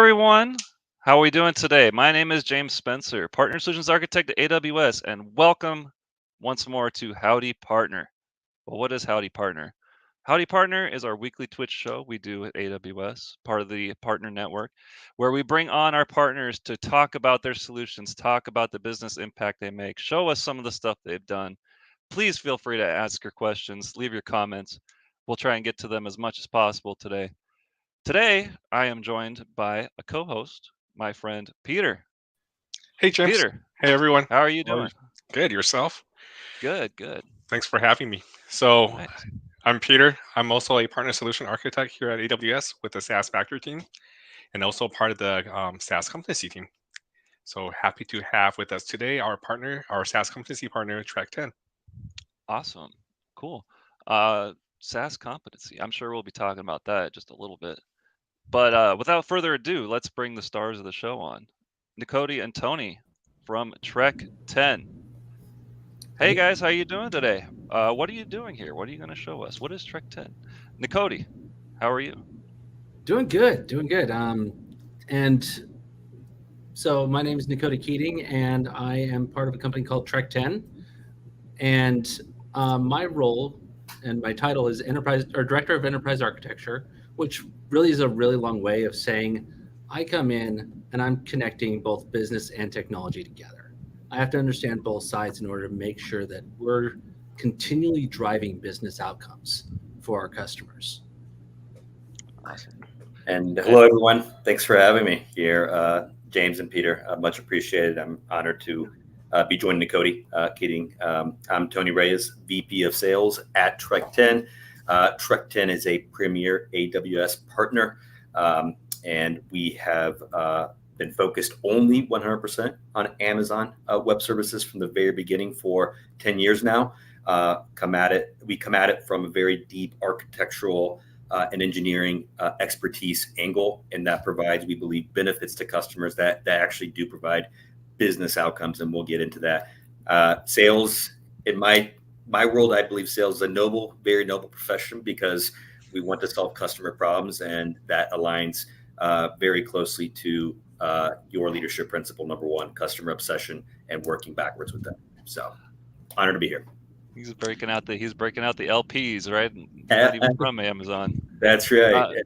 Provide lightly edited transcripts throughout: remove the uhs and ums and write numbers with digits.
everyone. How are we doing today? My name is James Spencer, Partner Solutions Architect at AWS, and welcome once more to Howdy Partner. Well, what is Howdy Partner? Howdy Partner is our weekly Twitch show we do at AWS, part of the partner network, where we bring on our partners to talk about their solutions, talk about the business impact they make, show us some of the stuff they've done. Please feel free to ask your questions, leave your comments. We'll try and get to them as much as possible today. Today, I am joined by a co-host, my friend Peter. Hey, James. Peter, Hey, everyone. how are you How are you? doing? Good. Yourself? Good, good. Thanks for having me. So, Nice. I'm Peter. I'm also a partner solution architect here at AWS with the SaaS Factory team and also part of the SaaS competency team. So, happy to have with us today our partner, our SaaS competency partner, Trek10. Awesome. Cool. SaaS competency. I'm sure we'll be talking about that just a little bit. But without further ado, let's bring the stars of the show on. Nicody and Tony from Trek10. Hey guys, how you doing today? What are you doing here? What are you going to show us? What is Trek10? Nicody, how are you? Doing good, doing good. And so my name is Nicody Keating, and I am part of a company called Trek10. And my role and my title is Enterprise or Director of Enterprise Architecture, which really is a really long way of saying I come in and I'm connecting both business and technology together. I have to understand both sides in order to make sure that we're continually driving business outcomes for our customers. Awesome. And hello, everyone. Thanks for having me here, James and Peter. Much appreciated. I'm honored to be joining Nicody Keating. I'm Tony Reyes, VP of Sales at Trek10. Trek10 is a premier AWS partner, and we have been focused only 100% on Amazon Web Services from the very beginning for 10 years now. We come at it from a very deep architectural and engineering expertise angle, and that provides, we believe, benefits to customers that actually do provide business outcomes, and we'll get into that. Sales, in my world, I believe sales is a very noble profession because we want to solve customer problems, and that aligns very closely to your leadership principle, number one, customer obsession, and working backwards with them. So, honored to be here. He's breaking out the LPs, right? Not even from Amazon. That's right.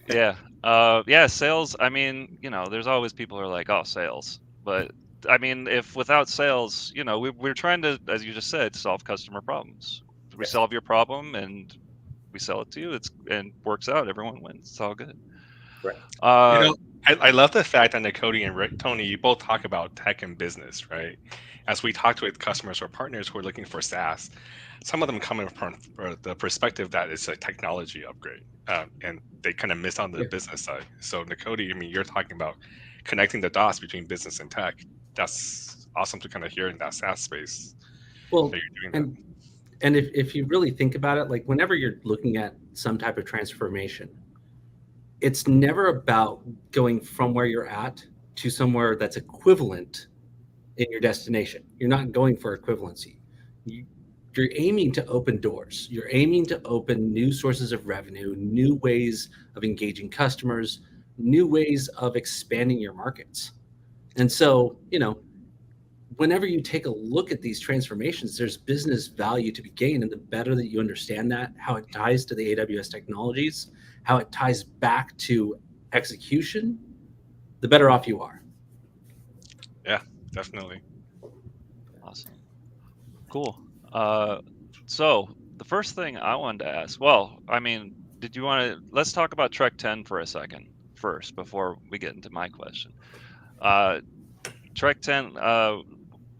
Yeah. Sales. I mean, there's always people who are like, "Oh, sales," but I mean, if without sales, we're trying to, as you just said, solve customer problems. We solve your problem and we sell it to you. And works out. Everyone wins. It's all good. Right. I love the fact that Nicody and Tony, you both talk about tech and business, right? As we talk with customers or partners who are looking for SaaS, some of them come from the perspective that it's a technology upgrade, and they kind of miss on the business side. So Nicody, I mean, you're talking about connecting the dots between business and tech. That's awesome to kind of hear in that SaaS space. Well, and if you really think about it, like whenever you're looking at some type of transformation, it's never about going from where you're at to somewhere that's equivalent in your destination. You're not going for equivalency. You're aiming to open doors. You're aiming to open new sources of revenue, new ways of engaging customers, new ways of expanding your markets. And so, whenever you take a look at these transformations, there's business value to be gained. And the better that you understand that, how it ties to the AWS technologies, how it ties back to execution, the better off you are. Yeah, definitely. Awesome. Cool. So the first thing I wanted to ask, well, I mean, let's talk about Trek10 for a second first before we get into my question. Trek10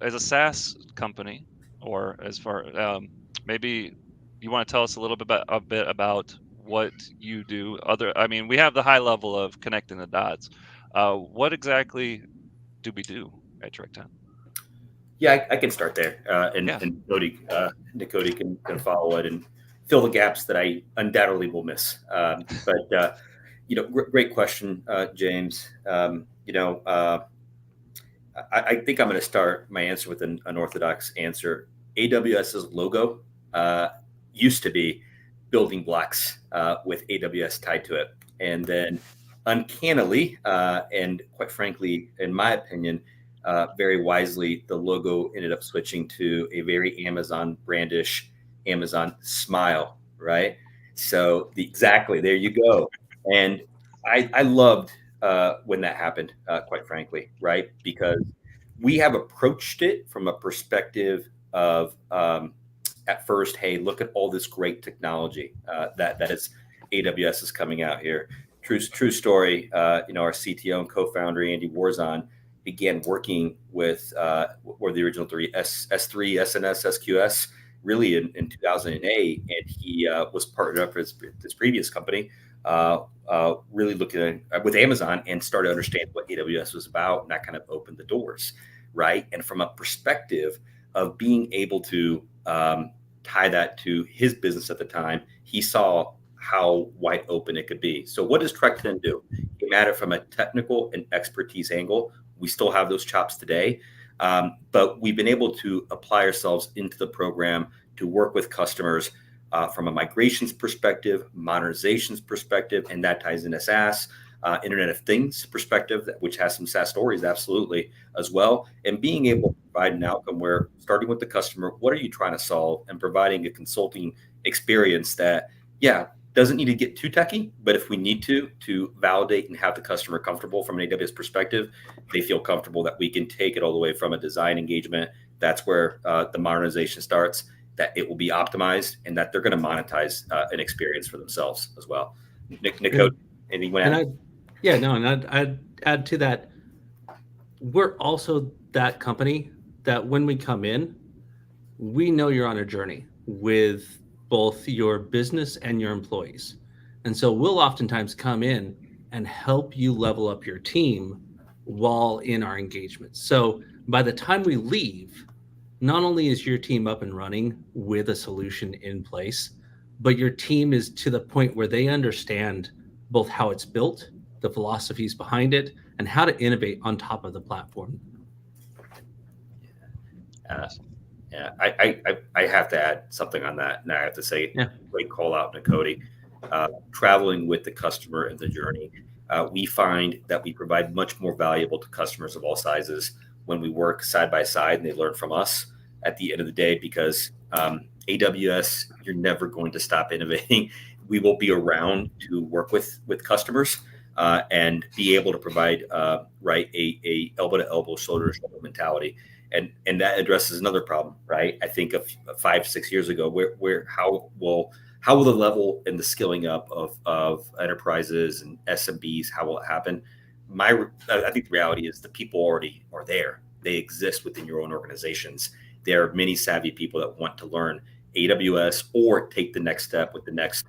as a SaaS company, or as far maybe you want to tell us a bit about what you do. We have the high level of connecting the dots. What exactly do we do at Trek10? Yeah, I can start there, and Nicody can follow it and fill the gaps that I undoubtedly will miss. But great question, James. I think I'm going to start my answer with an unorthodox answer. AWS's logo used to be building blocks with AWS tied to it. And then uncannily, and quite frankly, in my opinion, very wisely, the logo ended up switching to a very Amazon brandish Amazon smile, right? So exactly, there you go. And I loved when that happened, quite frankly, right? Because we have approached it from a perspective of at first, hey, look at all this great technology that is AWS is coming out here. True story. Our CTO and co-founder Andy Warzon began working with or the original three S3, SNS, SQS really in 2008, and he was partnered up with his previous company, really looking at, with Amazon, and started to understand what AWS was about, and that kind of opened the doors, right? And from a perspective of being able to tie that to his business at the time, he saw how wide open it could be. So what does Trek10 do? Came at it from a technical and expertise angle. We still have those chops today, but we've been able to apply ourselves into the program to work with customers from a migrations perspective, modernizations perspective, and that ties into SaaS, Internet of Things perspective, which has some SaaS stories, absolutely, as well. And being able to provide an outcome where, starting with the customer, what are you trying to solve, and providing a consulting experience that, yeah, doesn't need to get too techy, but if we need to validate and have the customer comfortable from an AWS perspective, they feel comfortable that we can take it all the way from a design engagement. That's where the modernization starts, that it will be optimized, and that they're going to monetize an experience for themselves as well. Nico, anyone add? I'd add to that. We're also that company that when we come in, we know you're on a journey with both your business and your employees. And so we'll oftentimes come in and help you level up your team while in our engagement. So by the time we leave, not only is your team up and running with a solution in place, but your team is to the point where they understand both how it's built, the philosophies behind it, and how to innovate on top of the platform. Yeah, I have to add something on that. And I have to say, great call out, Nicody. Traveling with the customer in the journey, we find that we provide much more valuable to customers of all sizes when we work side by side and they learn from us at the end of the day, because AWS, you're never going to stop innovating. We will be around to work with customers and be able to provide a elbow to elbow, shoulder to shoulder mentality. And that addresses another problem, right? I think of 5-6 years ago, how will the level and the skilling up of enterprises and SMBs, how will it happen? I think the reality is the people already are there. They exist within your own organizations. There are many savvy people that want to learn AWS or take the next step with the next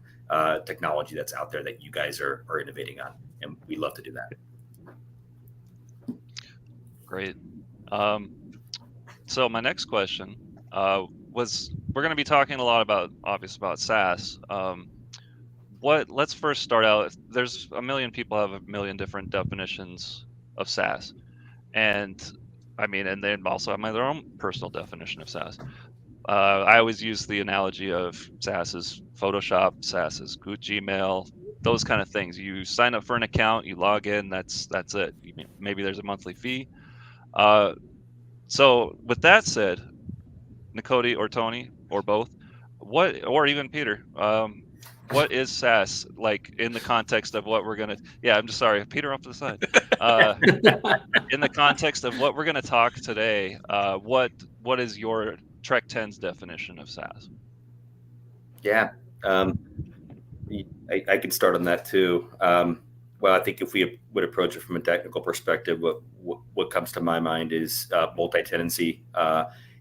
technology that's out there that you guys are innovating on. And we love to do that. Great. So my next question was, we're going to be talking a lot about SaaS. Let's first start out. There's a million people have a million different definitions of SaaS, and they also have their own personal definition of SaaS. I always use the analogy of SaaS as Photoshop, SaaS as Gmail, those kind of things. You sign up for an account, you log in, that's it. Maybe there's a monthly fee. So with that said, Nicody or Tony or both, or even Peter, what is SaaS like in the context of what we're gonna? Yeah, I'm just sorry, Peter, off to the side. In the context of what we're gonna talk today, what is your Trek10's definition of SaaS? Yeah, I can start on that too. Well, I think if we would approach it from a technical perspective, what comes to my mind is multi-tenancy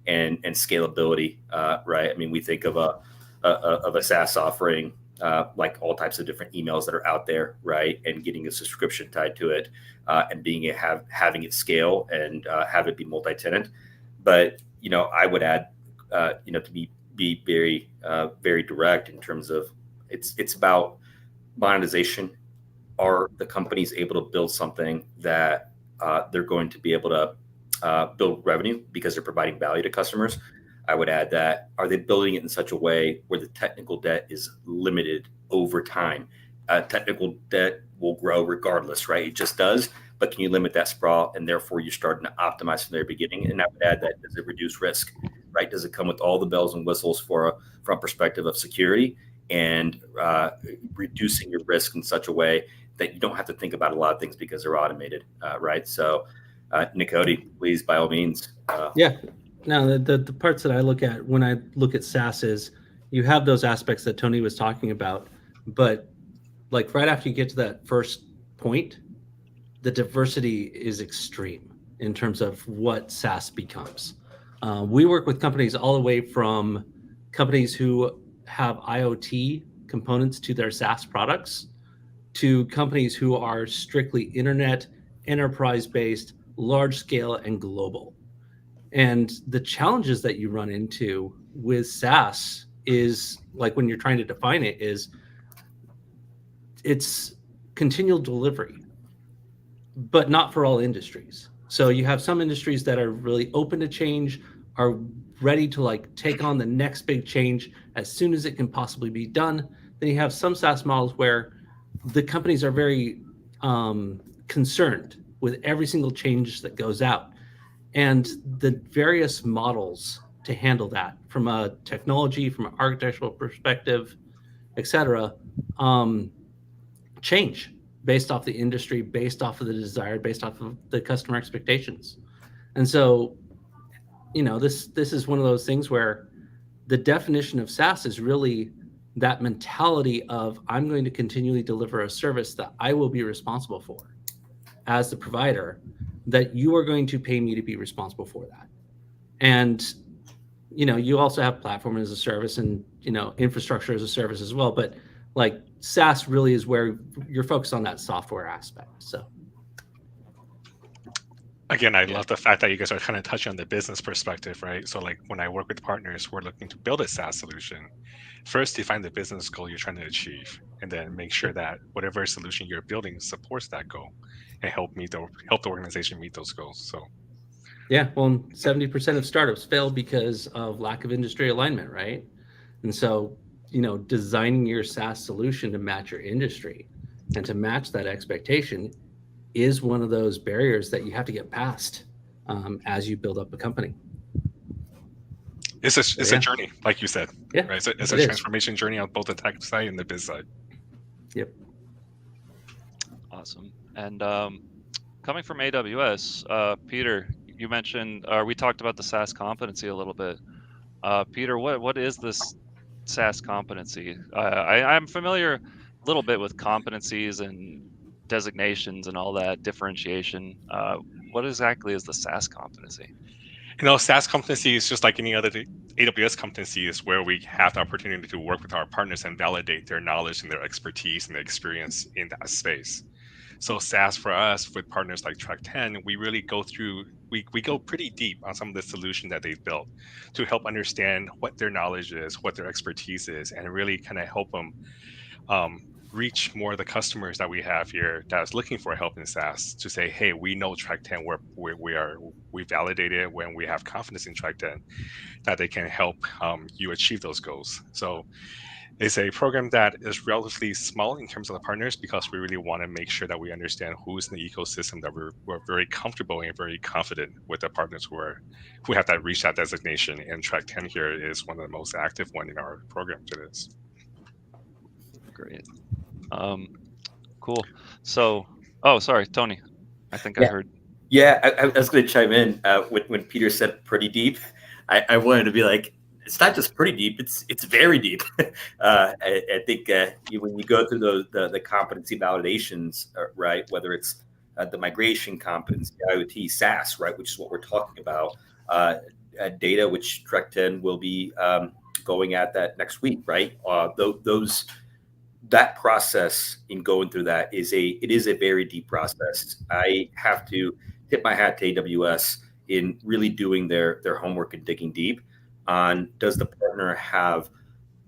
and scalability, right? I mean, we think of a SaaS offering like all types of different emails that are out there, right? And getting a subscription tied to it, and having it scale and have it be multi-tenant. But I would add, to be very very direct in terms of it's about monetization. Are the companies able to build something that they're going to be able to build revenue because they're providing value to customers? I would add that, are they building it in such a way where the technical debt is limited over time? Technical debt will grow regardless, right? It just does. But can you limit that sprawl? And therefore, you're starting to optimize from the very beginning. And I would add that, does it reduce risk, right? Does it come with all the bells and whistles from perspective of security and reducing your risk in such a way that you don't have to think about a lot of things because they're automated, right? So, Nicody, please, by all means. Yeah. Now, the parts that I look at when I look at SaaS is you have those aspects that Tony was talking about, but like right after you get to that first point, the diversity is extreme in terms of what SaaS becomes. We work with companies all the way from companies who have IoT components to their SaaS products to companies who are strictly internet, enterprise-based, large scale, and global. And the challenges that you run into with SaaS is, like when you're trying to define it, is it's continual delivery, but not for all industries. So you have some industries that are really open to change, are ready to like take on the next big change as soon as it can possibly be done. Then you have some SaaS models where the companies are very concerned with every single change that goes out. And the various models to handle that from a technology, from an architectural perspective, et cetera, change based off the industry, based off of the desire, based off of the customer expectations. And so, this is one of those things where the definition of SaaS is really that mentality of I'm going to continually deliver a service that I will be responsible for as the provider, that you are going to pay me to be responsible for that. And, you also have platform as a service and, infrastructure as a service as well. But like SaaS really is where you're focused on that software aspect. So. Again, I love the fact that you guys are kind of touching on the business perspective, right? So like when I work with partners, we're looking to build a SaaS solution. First, define the business goal you're trying to achieve, and then make sure that whatever solution you're building supports that goal and help the organization meet those goals. So yeah, well, 70% of startups fail because of lack of industry alignment, right? And so, designing your SaaS solution to match your industry and to match that expectation is one of those barriers that you have to get past as you build up a company. It's a journey, like you said. Yeah, right? It's a transformation journey on both the tech side and the biz side. Yep. Awesome. And coming from AWS, Peter, you mentioned, we talked about the SaaS competency a little bit. Peter, what is this SaaS competency? I'm familiar a little bit with competencies and designations and all that differentiation. What exactly is the SaaS competency? SaaS competency is just like any other AWS competency, is where we have the opportunity to work with our partners and validate their knowledge and their expertise and their experience in that space. So SaaS for us with partners like Trek10, we really go through, we go pretty deep on some of the solution that they've built to help understand what their knowledge is, what their expertise is, and really kind of help them reach more of the customers that we have here that's looking for help in SaaS to say, hey, we know Trek10, we validated when we have confidence in Trek10 that they can help you achieve those goals. So it's a program that is relatively small in terms of the partners because we really want to make sure that we understand who's in the ecosystem, that we're very comfortable and very confident with the partners who have that reach that designation. And Trek10 here is one of the most active one in our program to this. Great. Cool. So, sorry, Tony. I think I heard. Yeah, I was going to chime in when Peter said pretty deep. I wanted to be like, it's not just pretty deep; it's very deep. I think when you go through the competency validations, right? Whether it's the migration competency, IoT, SaaS, right, which is what we're talking about, data, which Trek10 will be going at that next week, right? That process in going through that is a very deep process. I have to tip my hat to AWS in really doing their homework and digging deep on, does the partner have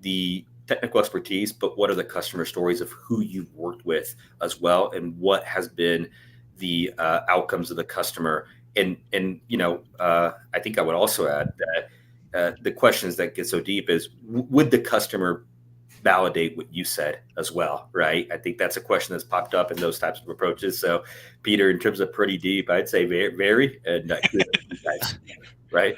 the technical expertise, but what are the customer stories of who you've worked with as well, and what has been the outcomes of the customer. And I think I would also add that the questions that get so deep is, would the customer validate what you said as well, right? I think that's a question that's popped up in those types of approaches. So, Peter, in terms of pretty deep, I'd say very, and good guys, right?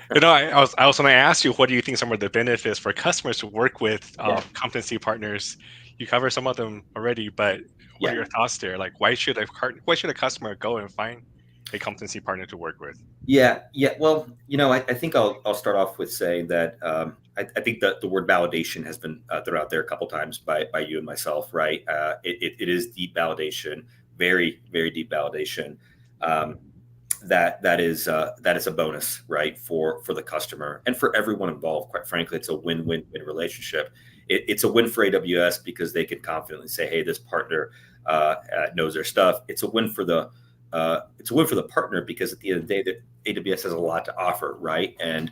I was going to ask you, what do you think some of the benefits for customers to work with competency partners? You cover some of them already, but what are your thoughts there? Like, why should a customer go and find a competency partner to work with? Yeah. Well, I think I'll start off with saying that I think that the word validation has been thrown out there a couple times by you and myself, right? It is deep validation, very, very deep validation. That is a bonus, right, for the customer and for everyone involved. Quite frankly, it's a win-win-win relationship. It's a win for AWS because they can confidently say, hey, this partner knows their stuff. It's a win for the partner because at the end of the day, that AWS has a lot to offer, right? And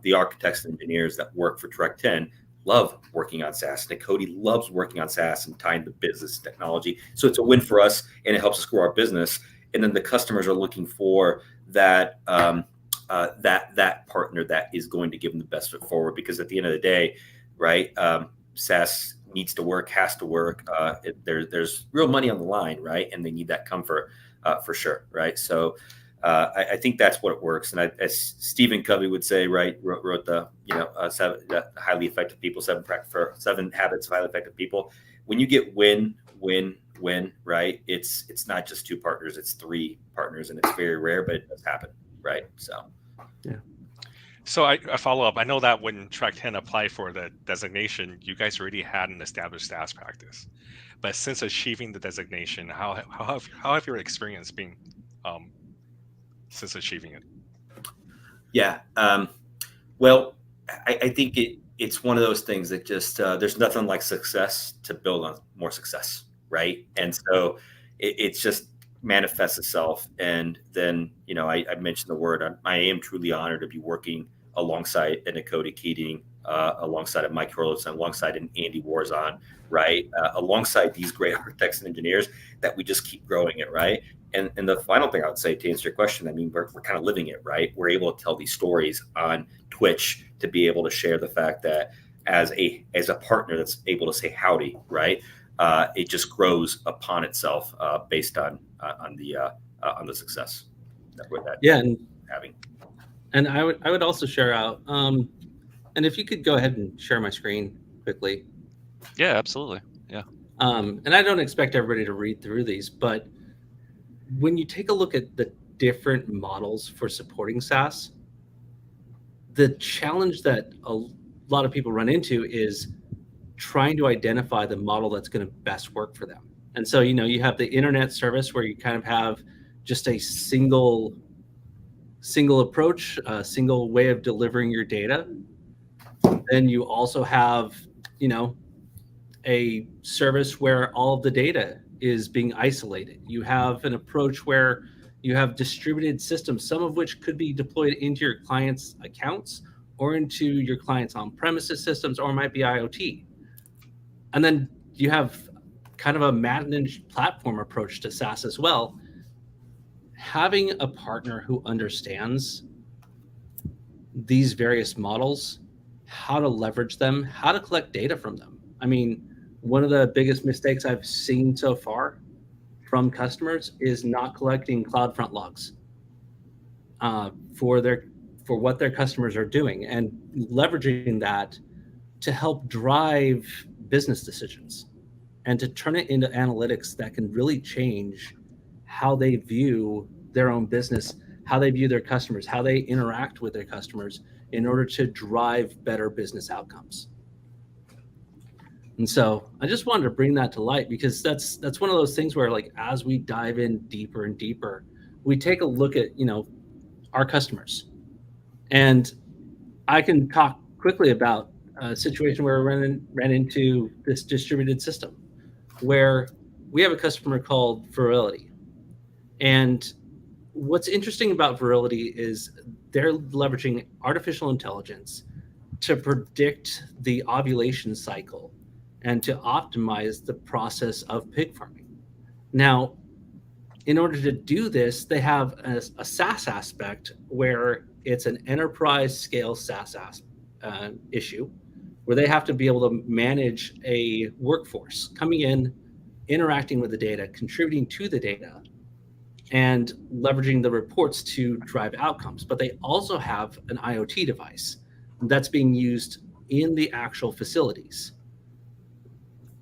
the architects and engineers that work for Trek10 love working on SaaS. Cody loves working on SaaS and tying the business technology. So it's a win for us, and it helps us grow our business. And then the customers are looking for that that partner that is going to give them the best foot forward. Because at the end of the day, right, SaaS needs to work, has to work. There's real money on the line, right? And they need that comfort for sure, right? So I think that's what it works. And as Stephen Covey would say, right, wrote the highly effective people, 7 habits of highly effective people. When you get win, right? It's not just 2 partners, it's 3 partners, and it's very rare, but it does happen, right? So, yeah. So I follow up. I know that when Trek10 applied for the designation, you guys already had an established SaaS practice. But since achieving the designation, how have your experience been since achieving it? Yeah. Well, I think it's one of those things that just there's nothing like success to build on more success, right? And so it's just manifests itself. And then, I mentioned the word, I am truly honored to be working alongside an Cody Keating, alongside Mike Hurlitz, and alongside an Andy Warzon, right? Alongside these great architects and engineers that we just keep growing it, right? And the final thing I would say to answer your question, I mean, we're kind of living it, right? We're able to tell these stories on Twitch, to be able to share the fact that as a partner that's able to say howdy, right? It just grows upon itself based on the success that we're having. And I would also share out, and if you could go ahead and share my screen quickly. Yeah, absolutely. Yeah. And I don't expect everybody to read through these, but when you take a look at the different models for supporting SaaS, the challenge that a lot of people run into is trying to identify the model that's going to best work for them. And so, you have the internet service where you kind of have just a single approach, a single way of delivering your data. Then you also have, a service where all of the data is being isolated. You have an approach where you have distributed systems, some of which could be deployed into your clients' accounts or into your clients' on-premises systems, or might be IoT. And then you have kind of a managed platform approach to SaaS as well. Having a partner who understands these various models, how to leverage them, how to collect data from them. I mean, one of the biggest mistakes I've seen so far from customers is not collecting CloudFront logs for what their customers are doing, and leveraging that to help drive business decisions and to turn it into analytics that can really change how they view their own business, how they view their customers, how they interact with their customers in order to drive better business outcomes. And so I just wanted to bring that to light, because that's one of those things where, like, as we dive in deeper and deeper, we take a look at, our customers. And I can talk quickly about a situation where we ran into this distributed system where we have a customer called Virility. And what's interesting about Virility is they're leveraging artificial intelligence to predict the ovulation cycle and to optimize the process of pig farming. Now, in order to do this, they have a SaaS aspect where it's an enterprise scale SaaS issue where they have to be able to manage a workforce coming in, interacting with the data, contributing to the data, and leveraging the reports to drive outcomes. But they also have an IoT device that's being used in the actual facilities.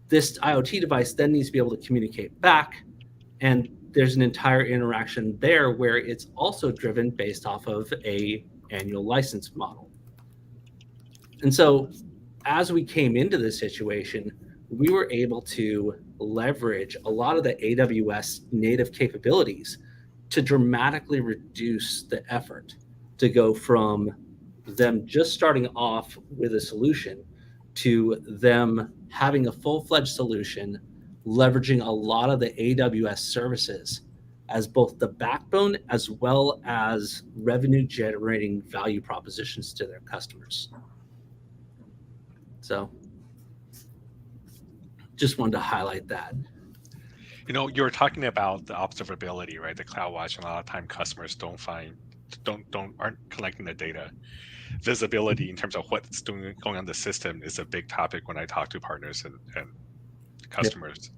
This IoT device then needs to be able to communicate back, and there's an entire interaction there where it's also driven based off of a annual license model. And so as we came into this situation, we were able to leverage a lot of the AWS native capabilities to dramatically reduce the effort to go from them just starting off with a solution to them having a full-fledged solution, leveraging a lot of the AWS services as both the backbone as well as revenue generating value propositions to their customers. So just wanted to highlight that. You know, you were talking about the observability, right? The CloudWatch, and a lot of time customers aren't collecting the data. Visibility in terms of what's going on in the system is a big topic when I talk to partners and customers. Yep.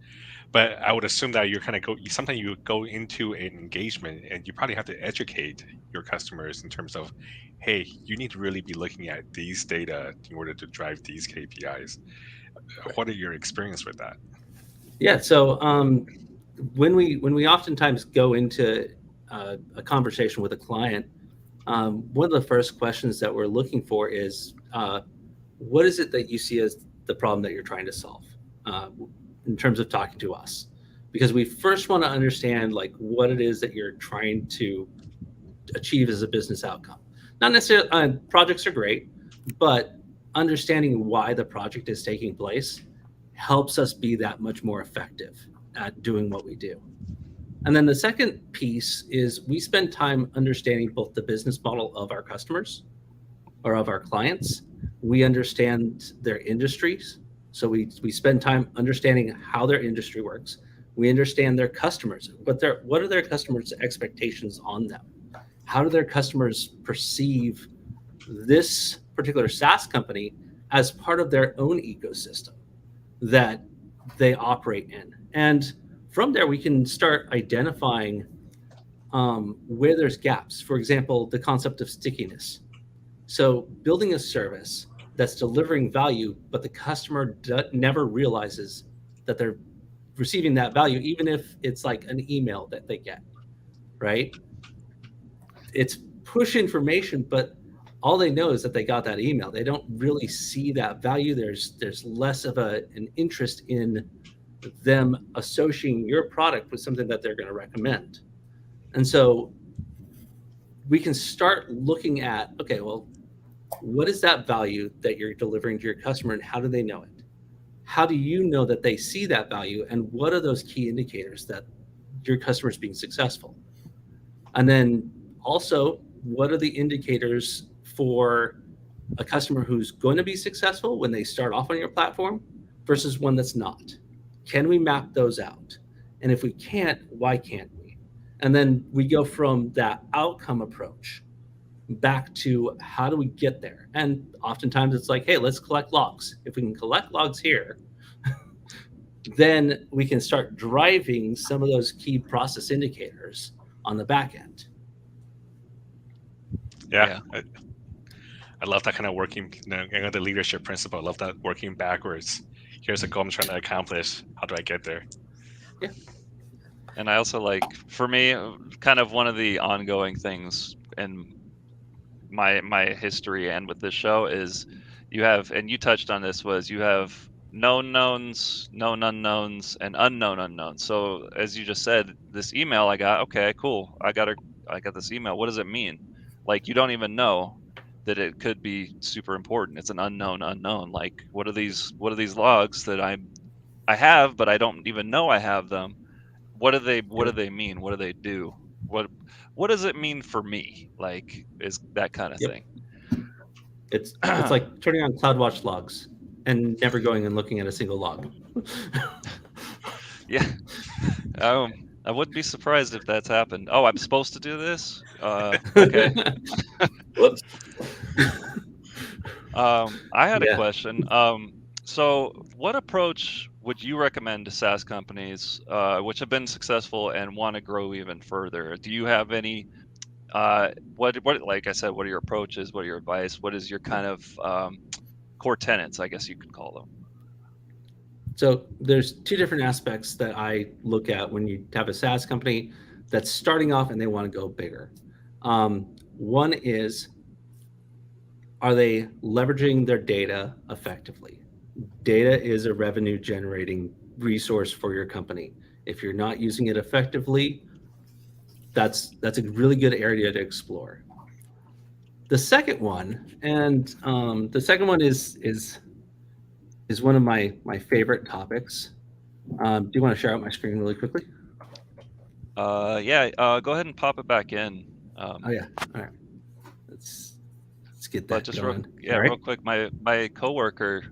But I would assume that you're kind of sometimes you go into an engagement and you probably have to educate your customers in terms of, hey, you need to really be looking at these data in order to drive these KPIs. What are your experience with that? Yeah, so when we oftentimes go into a conversation with a client, one of the first questions that we're looking for is, what is it that you see as the problem that you're trying to solve in terms of talking to us? Because we first want to understand like what it is that you're trying to achieve as a business outcome. Not necessarily, projects are great, but understanding why the project is taking place helps us be that much more effective at doing what we do. And then the second piece is we spend time understanding both the business model of our customers or of our clients. We understand their industries. So we spend time understanding how their industry works. We understand their customers. What are their customers' expectations on them? How do their customers perceive this particular SaaS company as part of their own ecosystem that they operate in? And from there, we can start identifying where there's gaps. For example, the concept of stickiness. So building a service that's delivering value, but the customer never realizes that they're receiving that value, even if it's like an email that they get, right? It's push information, but all they know is that they got that email. They don't really see that value. There's less of an interest in them associating your product with something that they're going to recommend. And so we can start looking at, okay, well, what is that value that you're delivering to your customer and how do they know it? How do you know that they see that value? And what are those key indicators that your customer is being successful? And then also, what are the indicators for a customer who's going to be successful when they start off on your platform versus one that's not? Can we map those out? And if we can't, why can't we? And then we go from that outcome approach back to how do we get there? And oftentimes it's like, hey, let's collect logs. If we can collect logs here, then we can start driving some of those key process indicators on the back end. Yeah. I love that kind of working, the leadership principle. I love that working backwards. Here's a goal I'm trying to accomplish. How do I get there? Yeah. And I also like, for me, kind of one of the ongoing things in my history and with this show is you have, and you touched on this, was you have known knowns, known unknowns, and unknown unknowns. So as you just said, this email I got, okay, cool. I got this email. What does it mean? Like, you don't even know that it could be super important. It's an unknown unknown. Like, what are these logs that I have, but I don't even know I have them? What do they mean? What do they do? What does it mean for me? Like, is that kind of thing. It's like turning on CloudWatch logs and never going and looking at a single log. Yeah. I wouldn't be surprised if that's happened. Oh, I'm supposed to do this? Okay. Whoops. I had a Yeah. question. So what approach would you recommend to SaaS companies which have been successful and want to grow even further? Do you have any what like I said, what are your approaches? What are your advice? What is your kind of core tenets, I guess you could call them? So there's two different aspects that I look at when you have a SaaS company that's starting off and they want to go bigger. One is, are they leveraging their data effectively? Data is a revenue generating resource for your company. If you're not using it effectively, that's a really good area to explore. The second one, and the second one is one of my favorite topics. Do you want to share out my screen really quickly? Yeah, go ahead and pop it back in. Oh yeah, all right. Let's get But that just going. real All right. quick, my coworker,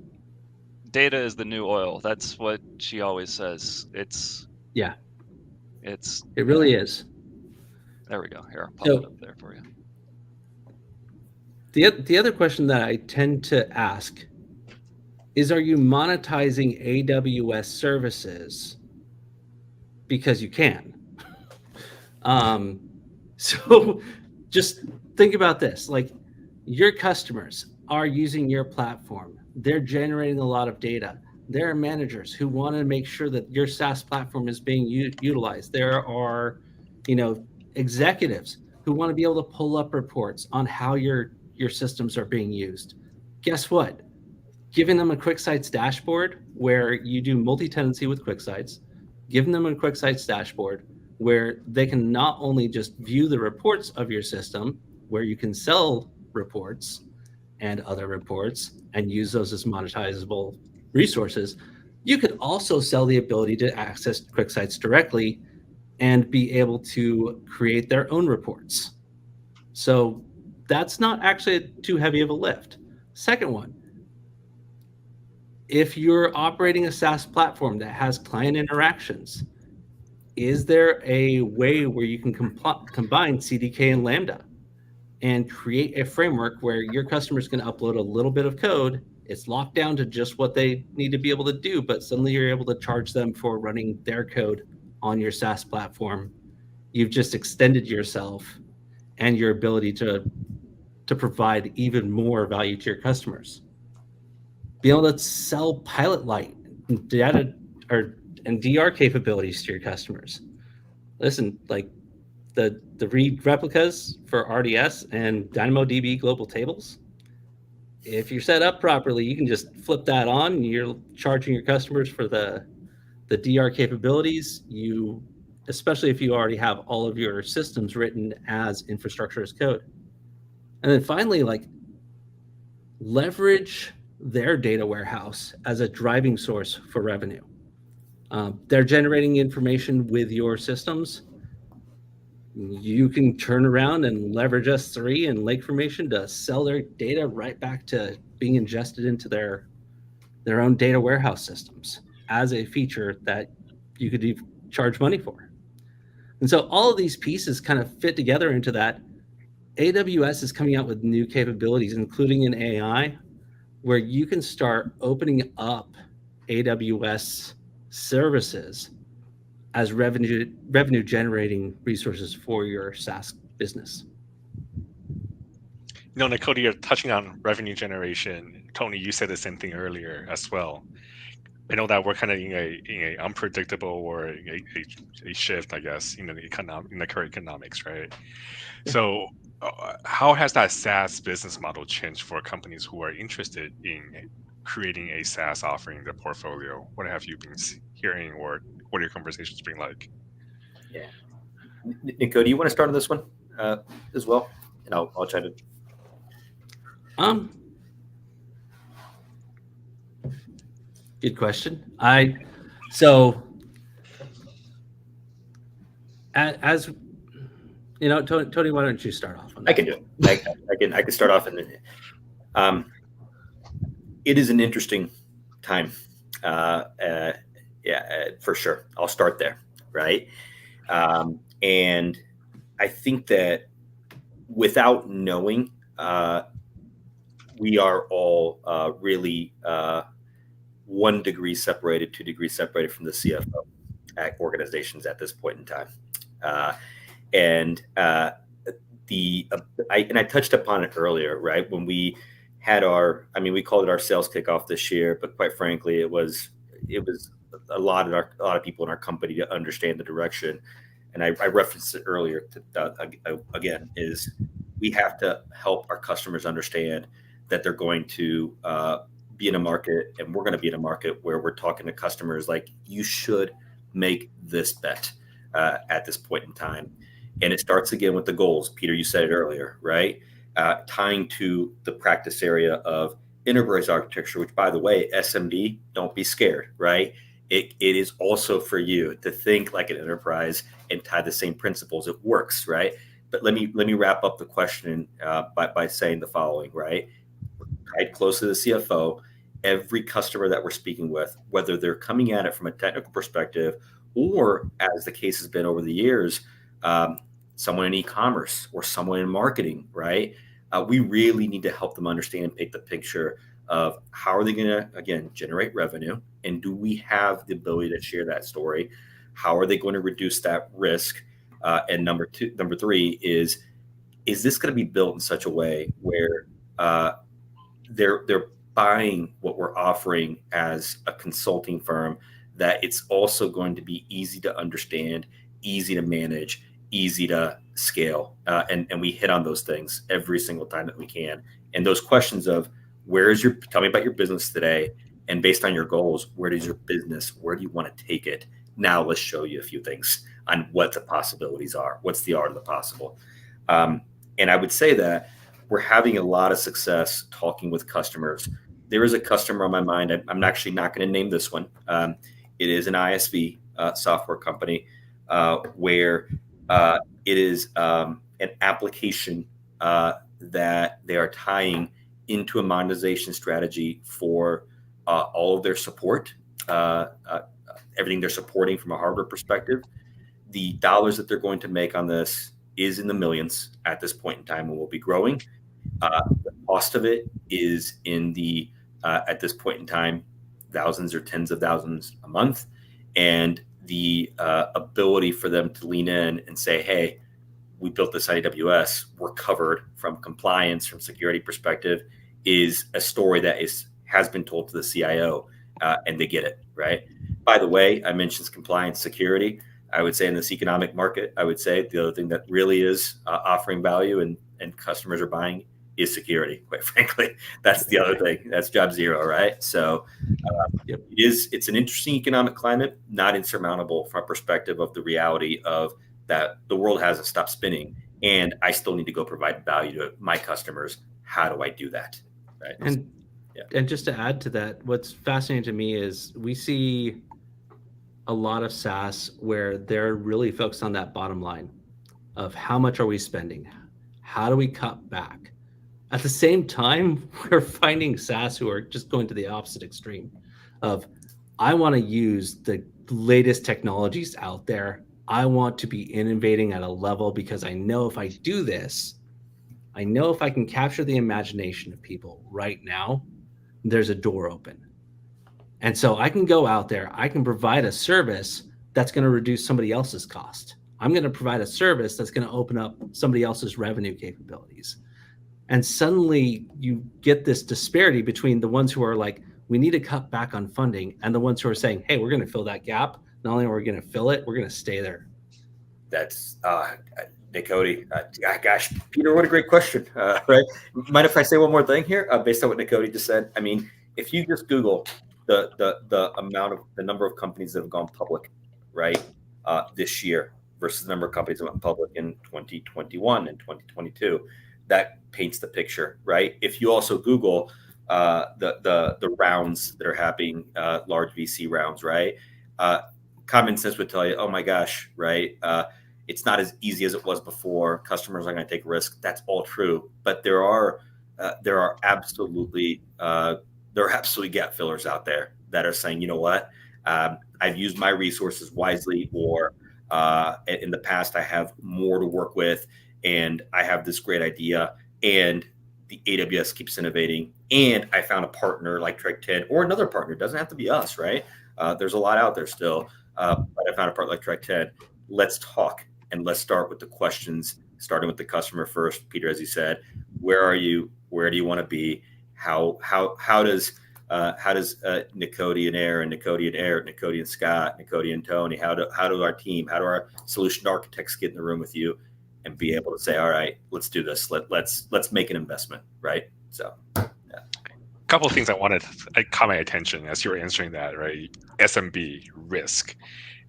data is the new oil. That's what she always says. Yeah, It's it really is. there we go. Here, I'll pop it So up there for you. the other question that I tend to ask is, are you monetizing AWS services because you can? So just think about this. Like, your customers are using your platform. They're generating a lot of data. There are managers who want to make sure that your SaaS platform is being utilized. There are, executives who want to be able to pull up reports on how your systems are being used. Guess what? Giving them a QuickSights dashboard where you do multi-tenancy with QuickSights, giving them a QuickSights dashboard where they can not only just view the reports of your system, where you can sell reports and other reports and use those as monetizable resources, you could also sell the ability to access QuickSights directly and be able to create their own reports. So that's not actually too heavy of a lift. Second one, if you're operating a SaaS platform that has client interactions, is there a way where you can combine CDK and Lambda and create a framework where your customers can upload a little bit of code? It's locked down to just what they need to be able to do, but suddenly you're able to charge them for running their code on your SaaS platform. You've just extended yourself and your ability to provide even more value to your customers. Be able to sell Pilot Light and data and DR capabilities to your customers. Listen, like the read replicas for RDS and DynamoDB global tables, if you're set up properly, you can just flip that on and you're charging your customers for the DR capabilities. Especially if you already have all of your systems written as infrastructure as code. And then finally, like, leverage their data warehouse as a driving source for revenue. They're generating information with your systems. You can turn around and leverage S3 and Lake Formation to sell their data right back to being ingested into their own data warehouse systems as a feature that you could charge money for. And so all of these pieces kind of fit together into that. AWS is coming out with new capabilities, including an AI, where you can start opening up AWS services as revenue generating resources for your SaaS business. Nakota, you're touching on revenue generation. Tony, you said the same thing earlier as well. I know that we're kind of in a unpredictable or a shift, I guess, in the current economics, right? Yeah. So how has that SaaS business model changed for companies who are interested in creating a SaaS offering in their portfolio? What have you been hearing, or what are your conversations been like? Yeah, Nico, do you want to start on this one as well? And I'll try to. Good question. So as you know, Tony, why don't you start off on that? I can do it. I can start off, and it is an interesting time. For sure. I'll start there, right? And I think that without knowing we are all really 1 degree separated, 2 degrees separated from the CFO at organizations at this point in time. I touched upon it earlier, right? When we had we called it our sales kickoff this year, but quite frankly, it was a lot of people in our company to understand the direction. And I referenced it earlier again, is we have to help our customers understand that they're going to be in a market, and we're going to be in a market where we're talking to customers like, you should make this bet at this point in time. And it starts again with the goals. Peter, you said it earlier, right? Tying to the practice area of enterprise architecture, which, by the way, SMB, don't be scared, right? It is also for you to think like an enterprise and tie the same principles. It works, right? But let me wrap up the question by saying the following, right? We're tied close to the CFO. Every customer that we're speaking with, whether they're coming at it from a technical perspective, or as the case has been over the years, someone in e-commerce or someone in marketing, right? We really need to help them understand and paint the picture of how are they going to, again, generate revenue, and do we have the ability to share that story? How are they going to reduce that risk? And number three is this going to be built in such a way where they're buying what we're offering as a consulting firm, that it's also going to be easy to understand, easy to manage, easy to scale. And we hit on those things every single time that we can. And those questions of tell me about your business today, and based on your goals, where do you want to take it? Now let's show you a few things on what the possibilities are. What's the art of the possible? And I would say that we're having a lot of success talking with customers. There is a customer on my mind. I'm actually not going to name this one. It is an ISV software company where it is an application that they are tying into a monetization strategy for all of their support, everything they're supporting from a hardware perspective. The dollars that they're going to make on this is in the millions at this point in time, and will be growing. The cost of it is in the, at this point in time, thousands or tens of thousands a month. And the ability for them to lean in and say, hey, we built this on AWS, we're covered from compliance, from security perspective, is a story that has been told to the CIO, and they get it, right? By the way, I mentioned compliance, security. I would say in this economic market, I would say the other thing that really is offering value and customers are buying is security, quite frankly. That's the other thing. That's job zero, right? So it's an interesting economic climate, not insurmountable from a perspective of the reality of that the world hasn't stopped spinning, and I still need to go provide value to my customers. How do I do that? Right. And just to add to that, what's fascinating to me is we see a lot of SaaS where they're really focused on that bottom line of how much are we spending? How do we cut back? At the same time, we're finding SaaS who are just going to the opposite extreme of, I want to use the latest technologies out there. I want to be innovating at a level because I know if I do this, I know if I can capture the imagination of people right now, there's a door open. And so I can go out there, I can provide a service that's going to reduce somebody else's cost. I'm going to provide a service that's going to open up somebody else's revenue capabilities. And suddenly you get this disparity between the ones who are like, we need to cut back on funding, and the ones who are saying, hey, we're going to fill that gap. Not only are we going to fill it, we're going to stay there. That's Nick Cody. Gosh, Peter, what a great question. Right? Mind if I say one more thing here based on what Nick Cody just said? I mean, if you just Google the number of companies that have gone public, right, this year versus the number of companies that went public in 2021 and 2022, that paints the picture, right? If you also Google the rounds that are happening, large VC rounds, right? Common sense would tell you, oh my gosh, right? It's not as easy as it was before. Customers are going to take risks. That's all true, but there are absolutely gap fillers out there that are saying, you know what, I've used my resources wisely, or in the past I have more to work with, and I have this great idea, and the AWS keeps innovating, and I found a partner like Trek10 or another partner. It doesn't have to be us, right? There's a lot out there still, but I found a partner like Trek10. Let's talk, and let's start with the questions, starting with the customer first. Peter, as you said, where are you? Where do you want to be? How does Nicody and Aaron, Nicody and Eric, Nicody and Scott, Nicody and Tony, how do our team, how do our solution architects get in the room with you and be able to say, all right, let's do this. Let's make an investment, right? So, yeah. A couple of things I caught my attention as you were answering that, right? SMB risk.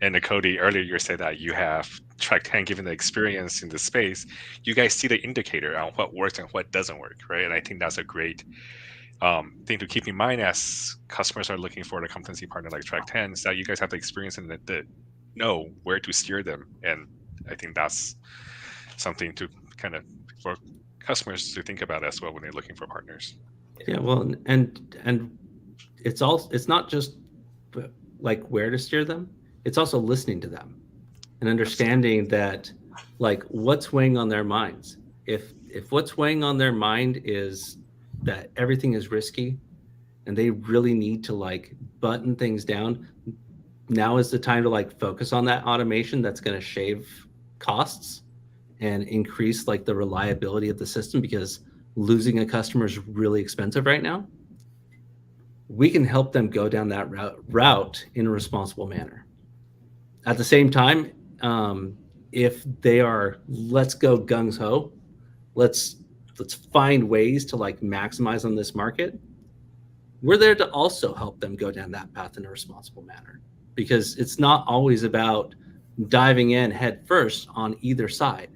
And Nicody, earlier you said that you have Trek10, given the experience in the space, you guys see the indicator on what works and what doesn't work, right? And I think that's a great thing to keep in mind as customers are looking for a competency partner like Trek10, is that you guys have the experience and that know where to steer them. And I think that's something to kind of for customers to think about as well when they're looking for partners. Yeah, well, and it's not just like where to steer them. It's also listening to them and understanding that, like, what's weighing on their minds. If what's weighing on their mind is that everything is risky and they really need to like button things down, now is the time to like focus on that automation that's going to shave costs and increase like the reliability of the system, because losing a customer is really expensive right now. We can help them go down that route in a responsible manner. At the same time, if they are, let's go gung ho, let's find ways to like maximize on this market, we're there to also help them go down that path in a responsible manner, because it's not always about diving in head first on either side.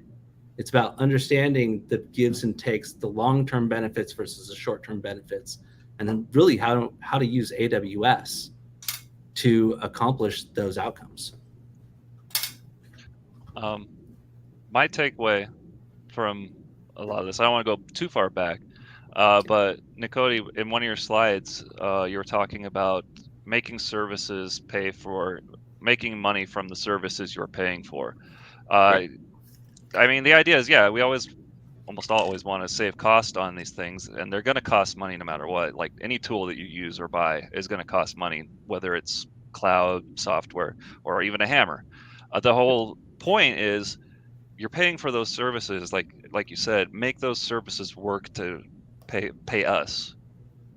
It's about understanding the gives and takes, the long-term benefits versus the short-term benefits, and then really how to use AWS to accomplish those outcomes. My takeaway from a lot of this, I don't want to go too far back, but Nicody, in one of your slides, you were talking about making services pay for making money from the services you're paying for. Right. I mean, the idea is, yeah, we almost always want to save cost on these things, and they're going to cost money no matter what. Like any tool that you use or buy is going to cost money, whether it's cloud software or even a hammer. The whole point is you're paying for those services, like you said, make those services work to pay us,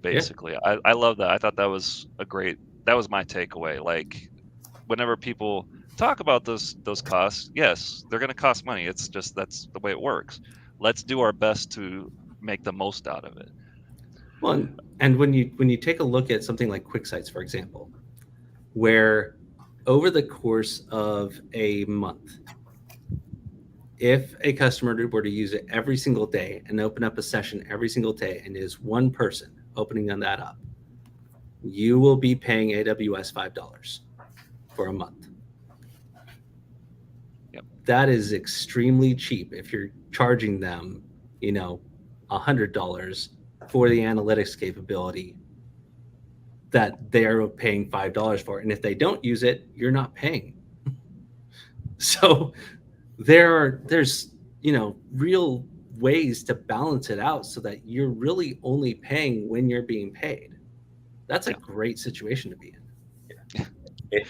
basically. Yeah. I love that. I thought that was my takeaway. Like, whenever people talk about those costs, yes, they're going to cost money. It's just, that's the way it works. Let's do our best to make the most out of it. Well, and when you take a look at something like QuickSites, for example, where over the course of a month, if a customer were to use it every single day and open up a session every single day, and is one person opening that up, you will be paying AWS $5 for a month. Yep. That is extremely cheap if you're charging them, $100 for the analytics capability that they're paying $5 for. And if they don't use it, you're not paying. So there's real ways to balance it out so that you're really only paying when you're being paid. That's a great situation to be in. Yeah.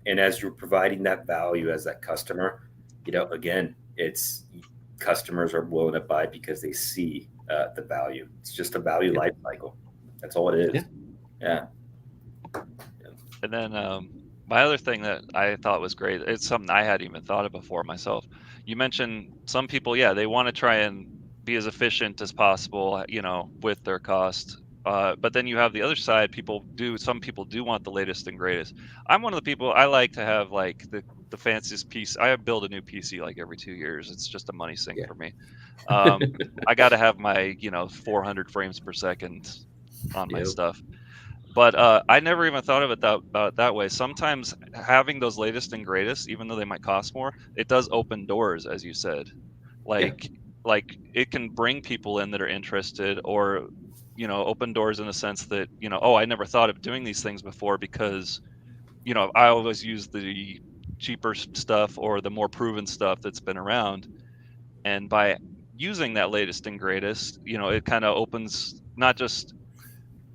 And as you're providing that value as that customer, again, it's customers are willing to buy because they see the value. It's just a value life cycle. That's all it is. Yeah. And then my other thing that I thought was great, it's something I hadn't even thought of before myself. You mentioned some people, they want to try and be as efficient as possible, with their cost. But then you have the other side. Some people do want the latest and greatest. I'm one of the people, I like to have like the fanciest piece. I build a new PC like every 2 years. It's just a money sink for me. I got to have my 400 frames per second on my stuff. But I never even thought of it that way. Sometimes having those latest and greatest, even though they might cost more, it does open doors, as you said. Like it can bring people in that are interested, or open doors in the sense that I never thought of doing these things before, because I always use the cheaper stuff or the more proven stuff that's been around. And by using that latest and greatest, it kind of opens not just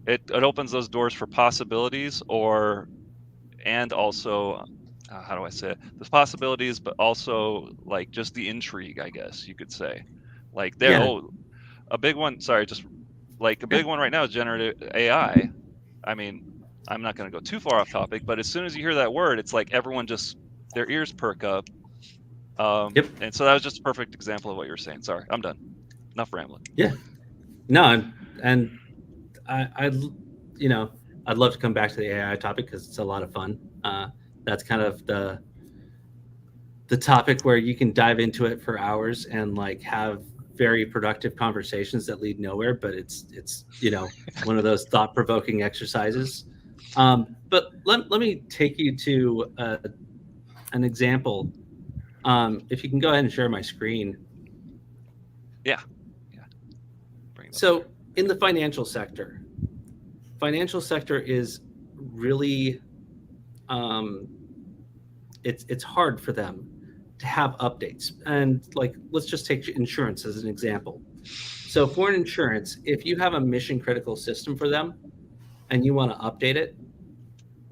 it opens those doors for possibilities and also how do I say it? The possibilities, but also like just the intrigue, I guess you could say. Like a big one. Sorry, just like a big one right now is generative AI. I mean, I'm not going to go too far off topic, but as soon as you hear that word, it's like everyone just their ears perk up. And so that was just a perfect example of what you were saying. Sorry, I'm done. Enough rambling. Yeah. No, and I'd love to come back to the AI topic because it's a lot of fun. That's kind of the topic where you can dive into it for hours and like have very productive conversations that lead nowhere, but it's one of those thought-provoking exercises. But let me take you to an example. If you can go ahead and share my screen. Yeah. So in the financial sector is really it's hard for them to have updates. And like, let's just take insurance as an example. So for an insurance, if you have a mission critical system for them and you want to update it,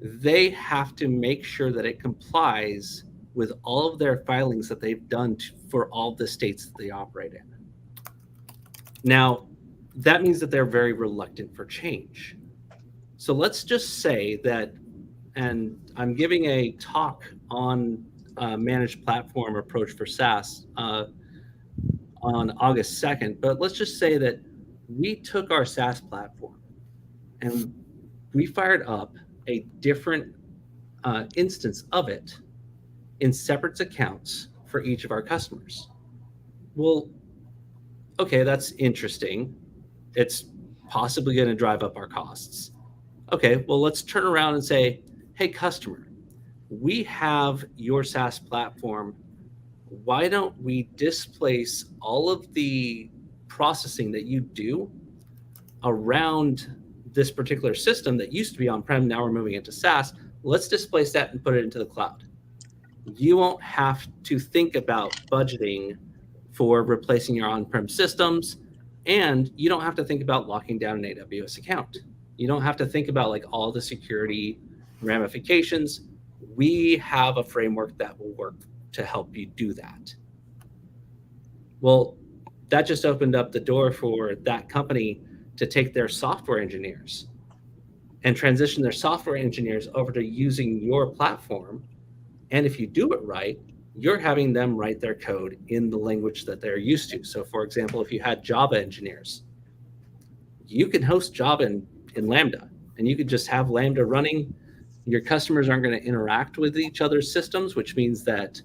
they have to make sure that it complies with all of their filings that they've done for all the states that they operate in. Now, that means that they're very reluctant for change. So let's just say that, and I'm giving a talk on managed platform approach for SaaS on August 2nd, but let's just say that we took our SaaS platform and we fired up a different instance of it in separate accounts for each of our customers. Well, okay, that's interesting. It's possibly going to drive up our costs. Okay, well, let's turn around and say, hey, customer, we have your SaaS platform. Why don't we displace all of the processing that you do around this particular system that used to be on-prem, now we're moving into SaaS. Let's displace that and put it into the cloud. You won't have to think about budgeting for replacing your on-prem systems, and you don't have to think about locking down an AWS account. You don't have to think about like all the security ramifications. We have a framework that will work to help you do that. Well, that just opened up the door for that company to take their software engineers and transition their software engineers over to using your platform. And if you do it right, you're having them write their code in the language that they're used to. So for example, if you had Java engineers, you can host Java in Lambda, and you could just have Lambda running. Your customers aren't going to interact with each other's systems, which means that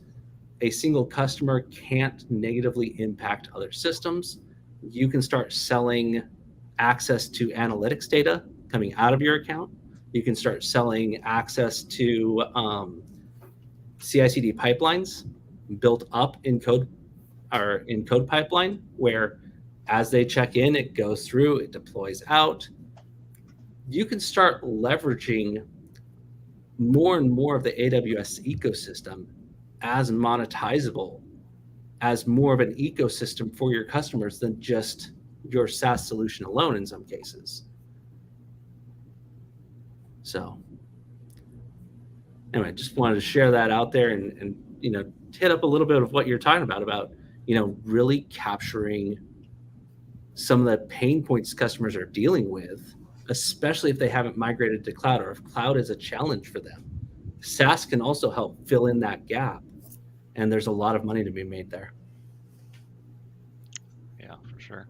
a single customer can't negatively impact other systems. You can start selling access to analytics data coming out of your account. You can start selling access to CI/CD pipelines built up in code pipeline, where as they check in, it goes through, it deploys out. You can start leveraging more and more of the AWS ecosystem as monetizable, as more of an ecosystem for your customers than just your SaaS solution alone in some cases. So anyway, just wanted to share that out there and hit up a little bit of what you're talking about really capturing some of the pain points customers are dealing with, especially if they haven't migrated to cloud, or if cloud is a challenge for them. SaaS can also help fill in that gap, and there's a lot of money to be made there. Yeah, for sure.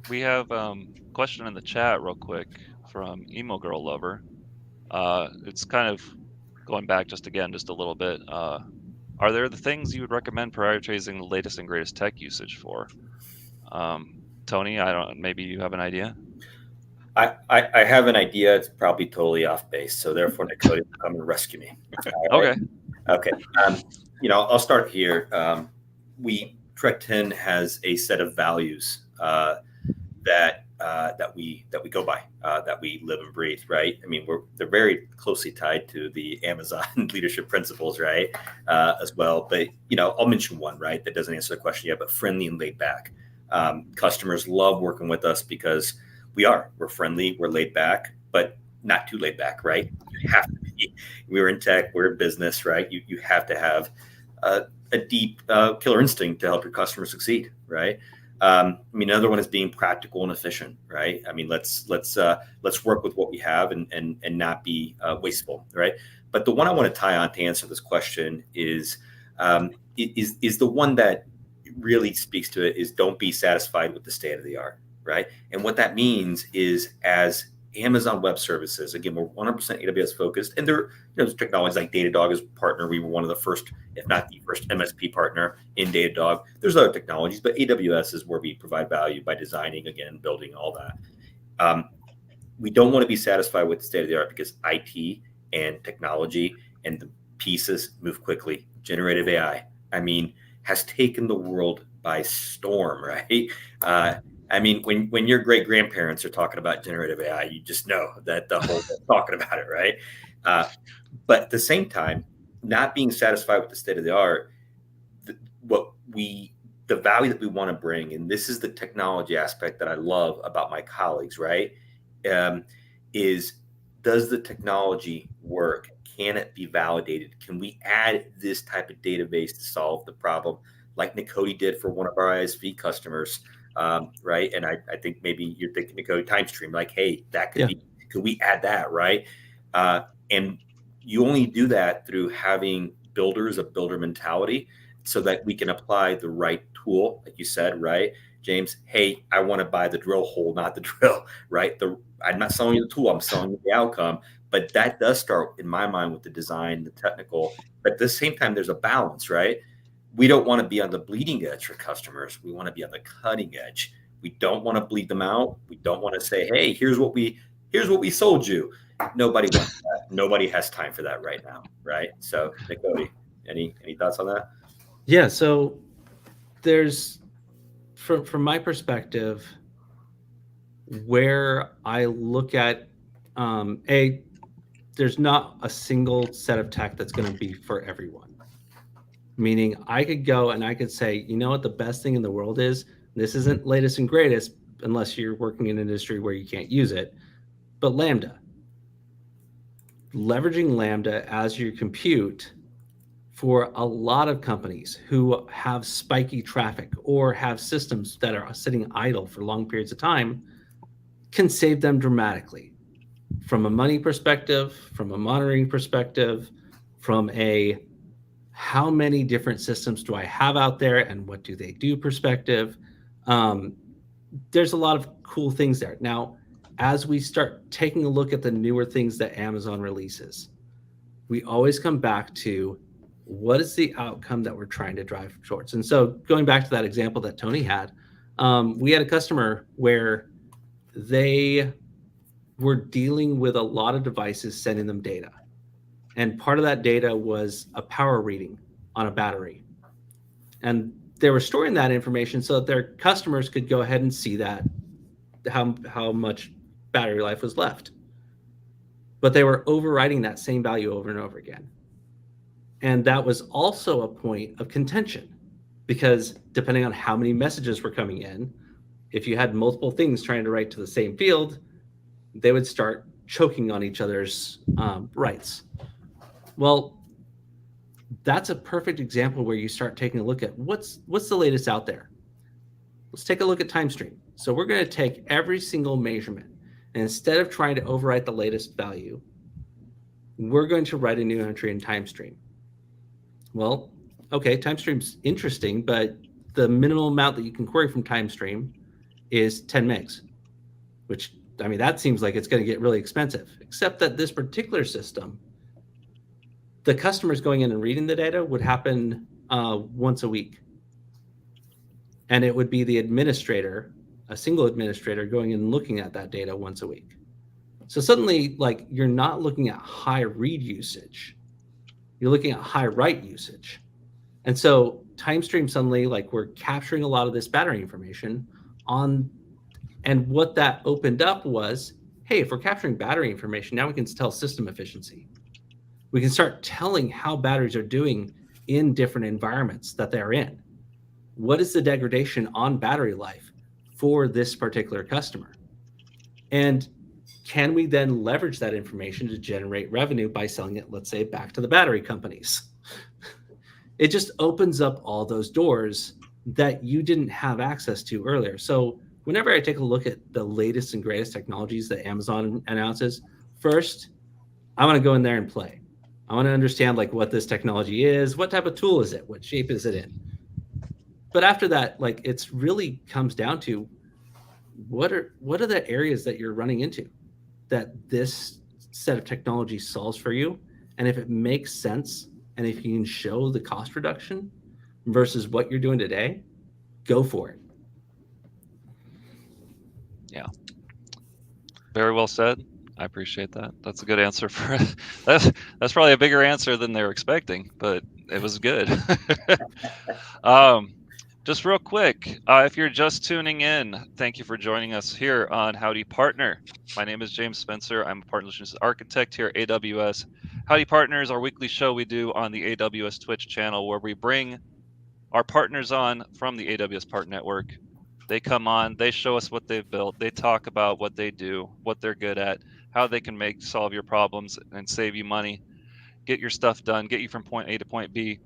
We have a question in the chat real quick from Emo Girl Lover. It's kind of going back just a little bit. Are there the things you would recommend prioritizing the latest and greatest tech usage for? Tony, maybe you have an idea? I have an idea. It's probably totally off base, so therefore Nakoti will come and rescue me. Okay. Okay. I'll start here. Trek10 has a set of values that that we go by, that we live and breathe, right? I mean, they're very closely tied to the Amazon leadership principles, right, as well. But I'll mention one, right, that doesn't answer the question yet, but friendly and laid back. Customers love working with us because we're friendly, we're laid back, but not too laid back, right? You have to be. We're in tech, we're in business, right? You have to have a deep killer instinct to help your customers succeed, right? Another one is being practical and efficient, right? I mean, let's work with what we have and not be wasteful, right? But the one I want to tie on to answer this question is the one that really speaks to it is don't be satisfied with the state of the art, right? And what that means is, as Amazon Web Services, again, we're 100% AWS focused, and there's technologies like Datadog as a partner. We were one of the first, if not the first, MSP partner in Datadog. There's other technologies, but AWS is where we provide value by designing, again, building all that. We don't want to be satisfied with the state of the art, because IT and technology and the pieces move quickly. Generative AI, has taken the world by storm, right? When your great grandparents are talking about generative AI, you just know that the whole talking about it, right? But at the same time, not being satisfied with the state of the art, the value that we want to bring, and this is the technology aspect that I love about my colleagues, right? Is, does the technology work? Can it be validated? Can we add this type of database to solve the problem, like Nikoti did for one of our ISV customers? Right. And I think maybe you're thinking Nikoti TimeStream, like, hey, that could be, could we add that, right? And you only do that through having builders, a builder mentality, so that we can apply the right tool, like you said, right, James? Hey, I want to buy the drill hole, not the drill, right? I'm not selling you the tool, I'm selling you the outcome. But that does start, in my mind, with the design, the technical. But at the same time, there's a balance, right? We don't want to be on the bleeding edge for customers. We want to be on the cutting edge. We don't want to bleed them out. We don't want to say, hey, here's what we sold you. Nobody wants that. Nobody has time for that right now, right? So, Nikoti, any thoughts on that? Yeah. So there's, from my perspective, where I look at there's not a single set of tech that's going to be for everyone. Meaning, I could go and I could say, you know what, the best thing in the world is, this isn't latest and greatest unless you're working in an industry where you can't use it, but Lambda. Leveraging Lambda as your compute for a lot of companies who have spiky traffic or have systems that are sitting idle for long periods of time can save them dramatically. From a money perspective, from a monitoring perspective, from a how many different systems do I have out there and what do they do perspective. There's a lot of cool things there. Now, as we start taking a look at the newer things that Amazon releases, we always come back to, what is the outcome that we're trying to drive towards? And so going back to that example that Tony had, we had a customer where they were dealing with a lot of devices sending them data. And part of that data was a power reading on a battery. And they were storing that information so that their customers could go ahead and see that, how much battery life was left. But they were overriding that same value over and over again. And that was also a point of contention, because depending on how many messages were coming in, if you had multiple things trying to write to the same field, they would start choking on each other's rights. Well, that's a perfect example where you start taking a look at what's the latest out there. Let's take a look at TimeStream. So we're going to take every single measurement, and instead of trying to overwrite the latest value, we're going to write a new entry in TimeStream. Well, okay, TimeStream's interesting, but the minimum amount that you can query from TimeStream is 10 megs, which, that seems like it's going to get really expensive, except that this particular system, the customers going in and reading the data would happen once a week. And it would be the administrator, a single administrator, going in and looking at that data once a week. So suddenly, you're not looking at high read usage. You're looking at high write usage. And so TimeStream suddenly, we're capturing a lot of this battery information on And what that opened up was, hey, if we're capturing battery information, now we can tell system efficiency. We can start telling how batteries are doing in different environments that they're in. What is the degradation on battery life for this particular customer? And can we then leverage that information to generate revenue by selling it, let's say, back to the battery companies? It just opens up all those doors that you didn't have access to earlier. So whenever I take a look at the latest and greatest technologies that Amazon announces, first, I want to go in there and play. I want to understand like what this technology is, what type of tool is it, what shape is it in. But after that, like it's really comes down to what are the areas that you're running into that this set of technology solves for you, and if it makes sense, and if you can show the cost reduction versus what you're doing today, go for it. Yeah. Very well said. I appreciate that. That's a good answer for that's probably a bigger answer than they were expecting, but it was good. Just real quick, if you're just tuning in, thank you for joining us here on Howdy Partner. My name is James Spencer. I'm a Partner Solutions Architect here at AWS. Howdy Partner is our weekly show we do on the AWS Twitch channel where we bring our partners on from the AWS Partner Network. They come on, they show us what they've built, they talk about what they do, what they're good at, how they can solve your problems and save you money, get your stuff done, get you from point A to point B.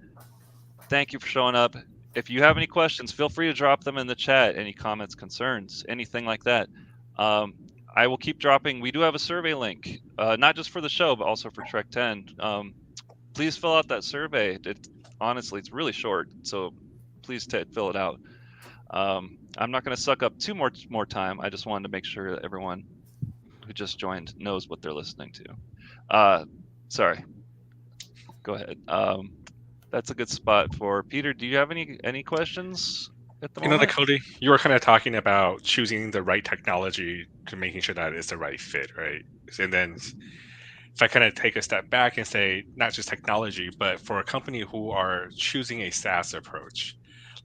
Thank you for showing up. If you have any questions, feel free to drop them in the chat, any comments, concerns, anything like that. I will keep dropping. We do have a survey link, not just for the show, but also for Trek10. Please fill out that survey. Honestly, it's really short, so please fill it out. I'm not going to suck up too more time. I just wanted to make sure that everyone who just joined knows what they're listening to. Sorry. Go ahead. That's a good spot for Peter. Do you have any questions at the moment? Cody, you were kind of talking about choosing the right technology to making sure that it's the right fit, right? And then if I kind of take a step back and say, not just technology, but for a company who are choosing a SaaS approach,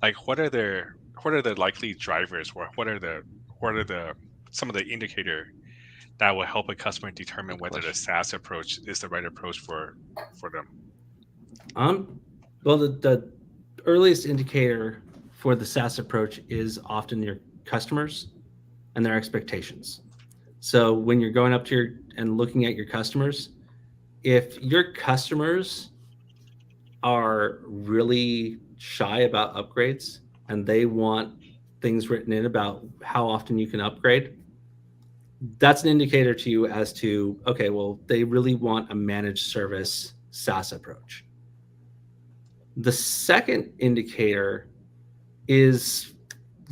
like what are the likely drivers, or what are the some of the indicator that will help a customer determine whether the SaaS approach is the right approach for them? Well, the earliest indicator for the SaaS approach is often your customers and their expectations. So when you're going up to and looking at your customers, if your customers are really shy about upgrades and they want things written in about how often you can upgrade, that's an indicator to you as to, okay, well, they really want a managed service SaaS approach. The second indicator is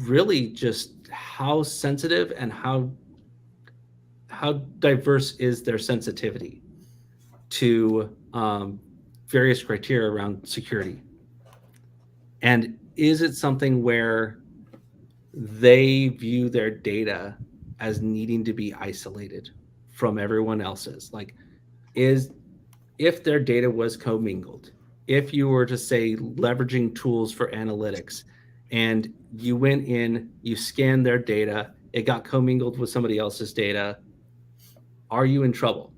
really just how sensitive and how diverse is their sensitivity to various criteria around security. And is it something where they view their data as needing to be isolated from everyone else's? Like, if their data was commingled, if you were to say leveraging tools for analytics and you went in, you scanned their data, it got commingled with somebody else's data, are you in trouble?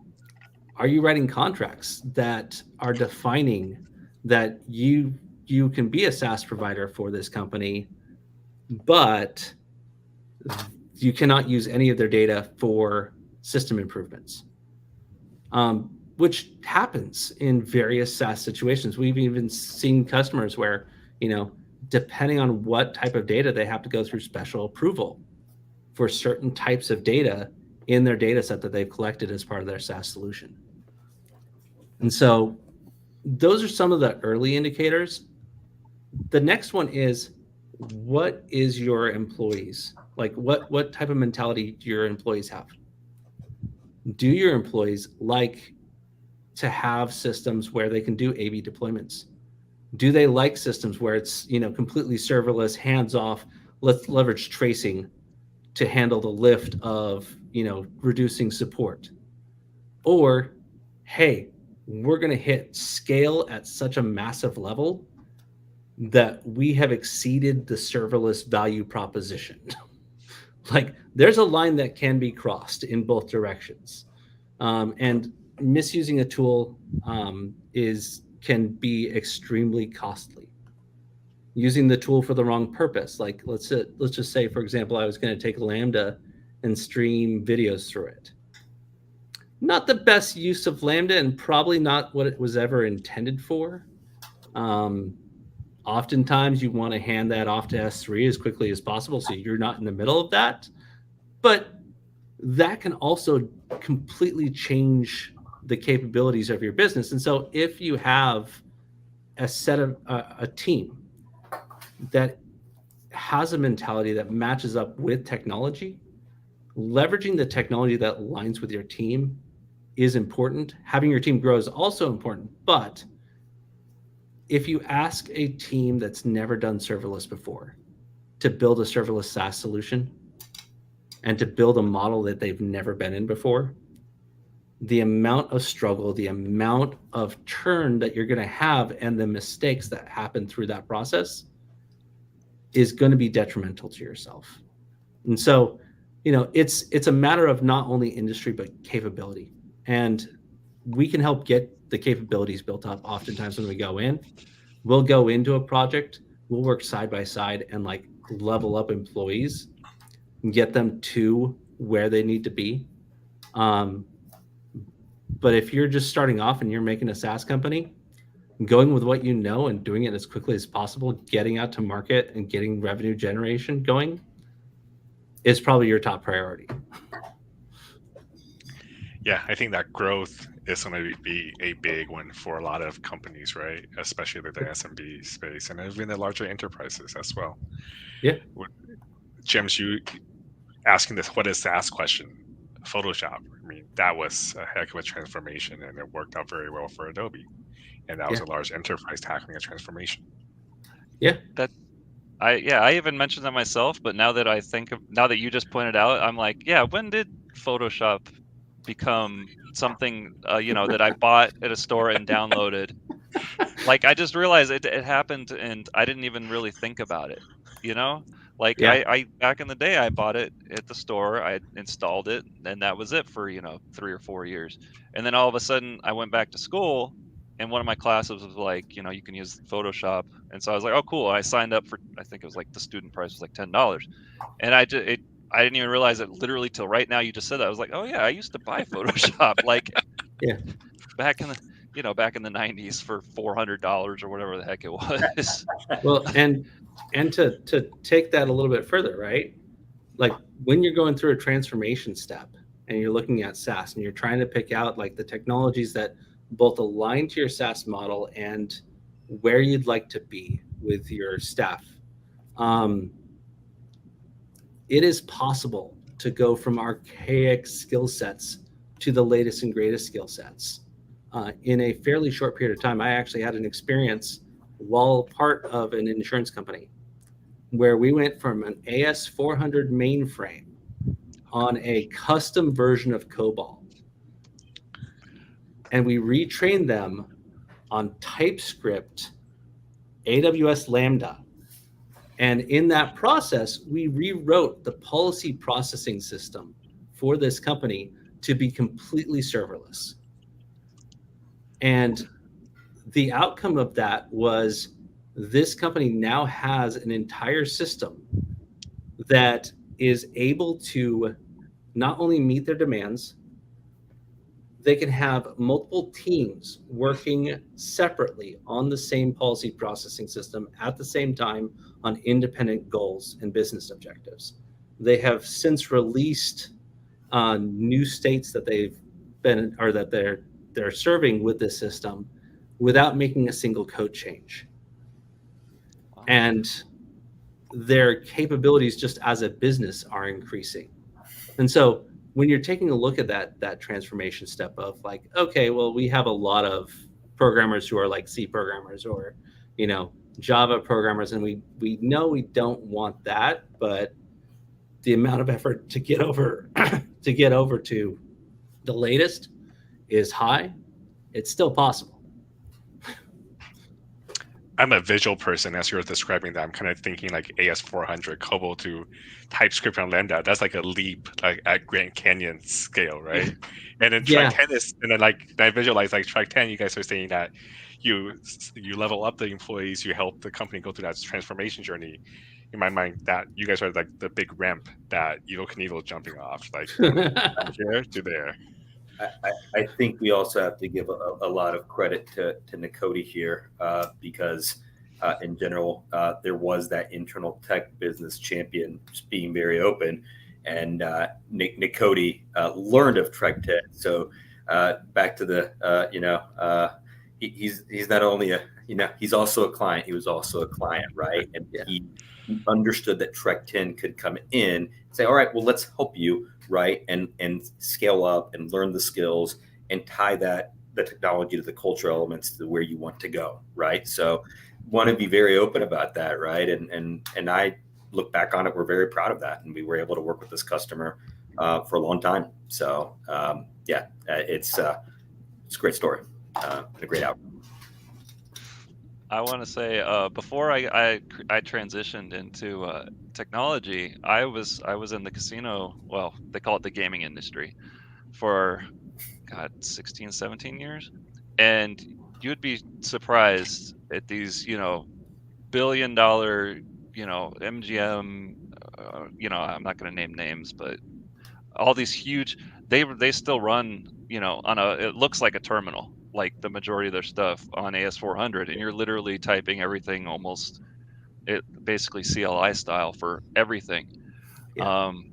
Are you writing contracts that are defining that you can be a SaaS provider for this company, but you cannot use any of their data for system improvements? Which happens in various SaaS situations. We've even seen customers where, depending on what type of data, they have to go through special approval for certain types of data in their data set that they've collected as part of their SaaS solution. And so those are some of the early indicators. The next one is, what is your employees? Like what type of mentality do your employees have? Do your employees like to have systems where they can do A/B deployments? Do they like systems where it's, completely serverless, hands off, let's leverage tracing to handle the lift of, reducing support? Or, hey, we're going to hit scale at such a massive level that we have exceeded the serverless value proposition Like there's a line that can be crossed in both directions, and misusing a tool can be extremely costly. Using the tool for the wrong purpose, like let's just say, for example, I was going to take Lambda and stream videos through it. Not the best use of Lambda, and probably not what it was ever intended for. Oftentimes you want to hand that off to S3 as quickly as possible so you're not in the middle of that. But that can also completely change the capabilities of your business. And so if you have a team that has a mentality that matches up with technology, leveraging the technology that aligns with your team is important. Having your team grow is also important. But if you ask a team that's never done serverless before to build a serverless SaaS solution and to build a model that they've never been in before, the amount of struggle, the amount of churn that you're going to have, and the mistakes that happen through that process is going to be detrimental to yourself. And so, it's a matter of not only industry, but capability. And we can help get the capabilities built up. Oftentimes when we go in, we'll go into a project, we'll work side by side and like level up employees and get them to where they need to be. But if you're just starting off and you're making a SaaS company, going with what you know and doing it as quickly as possible, getting out to market and getting revenue generation going is probably your top priority. Yeah, I think that growth is going to be a big one for a lot of companies, right? Especially the SMB space and even the larger enterprises as well. Yeah. James, you asking this "what is SaaS" question, Photoshop. I mean, that was a heck of a transformation, and it worked out very well for Adobe. And that was a large enterprise tackling a transformation. Yeah. I even mentioned that myself, but now that you just pointed out, I'm like, yeah, when did Photoshop become something that I bought at a store and downloaded? Like I just realized it happened and I didn't even really think about it, Like I back in the day I bought it at the store, I installed it, and that was it for 3 or 4 years. And then all of a sudden I went back to school and one of my classes was like, you can use Photoshop. And so I was like, oh, cool. I signed up for, I think it was like the student price was like $10. And I didn't even realize it literally till right now. You just said that. I was like, oh yeah, I used to buy Photoshop like back in the, back in the 90s for $400 or whatever the heck it was. Well, and to take that a little bit further, right? Like when you're going through a transformation step and you're looking at SaaS and you're trying to pick out like the technologies that both align to your SaaS model and where you'd like to be with your staff. It is possible to go from archaic skill sets to the latest and greatest skill sets in a fairly short period of time. I actually had an experience while part of an insurance company where we went from an AS400 mainframe on a custom version of COBOL, and we retrained them on TypeScript, AWS Lambda. And in that process, we rewrote the policy processing system for this company to be completely serverless. And the outcome of that was this company now has an entire system that is able to not only meet their demands, they can have multiple teams working separately on the same policy processing system at the same time on independent goals and business objectives. They have since released new states that they're serving with this system without making a single code change. Wow. And their capabilities just as a business are increasing. And so when you're taking a look at that transformation step of like, okay, well, we have a lot of programmers who are like C programmers or, Java programmers, and we know we don't want that, but the amount of effort to get over to the latest is high. It's still possible. I'm a visual person. As you're describing that, I'm kind of thinking like AS400 COBOL to TypeScript and Lambda. That's like a leap, like at Grand Canyon scale, right? And then Yeah. Trek10 is, and then like I visualize like Trek10. You guys are saying that you level up the employees, you help the company go through that transformation journey. In my mind, that you guys are like the big ramp that Evil Knievel jumping off, like from here to there. I think we also have to give a lot of credit to Nakoti here because in general, there was that internal tech business champion just being very open. And Nakoti learned of Trek10. So back to the, he's not only he's also a client. He was also a client, right? And he understood that Trek10 could come in and say, all right, well, let's help you, right? And scale up and learn the skills and tie the technology to the culture elements to where you want to go, right? So want to be very open about that, right? And I look back on it, we're very proud of that. And we were able to work with this customer for a long time. So it's a great story, a great outcome. I want to say before I transitioned into technology, I was in the casino. Well, they call it the gaming industry for 16, 17 years, and you'd be surprised at these billion-dollar MGM. I'm not going to name names, but all these huge. They still run on it looks like a terminal, like the majority of their stuff on AS400, and you're literally typing everything almost basically CLI style for everything. And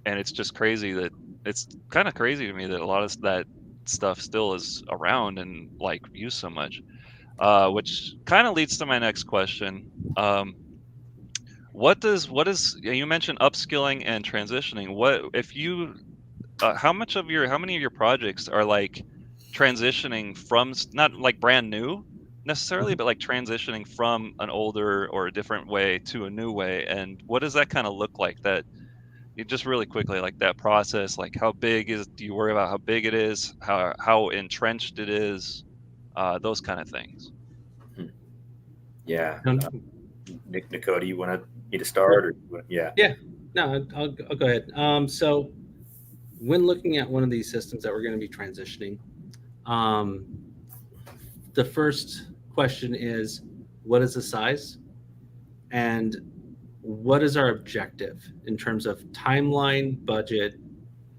it's just crazy that it's kind of crazy to me that a lot of that stuff still is around and like used so much, which kind of leads to my next question. What is you mentioned upskilling and transitioning? What if you how many of your projects are like transitioning from, not like brand new necessarily, but like transitioning from an older or a different way to a new way? And what does that kind of look like? That you just really quickly, like that process, like how big do you worry about how big it is, how entrenched it is, those kind of things? Yeah. Nakoti, you want me to start? Or yeah. No, I'll go ahead. So when looking at one of these systems that we're going to be transitioning, the first question is, what is the size? And what is our objective in terms of timeline, budget,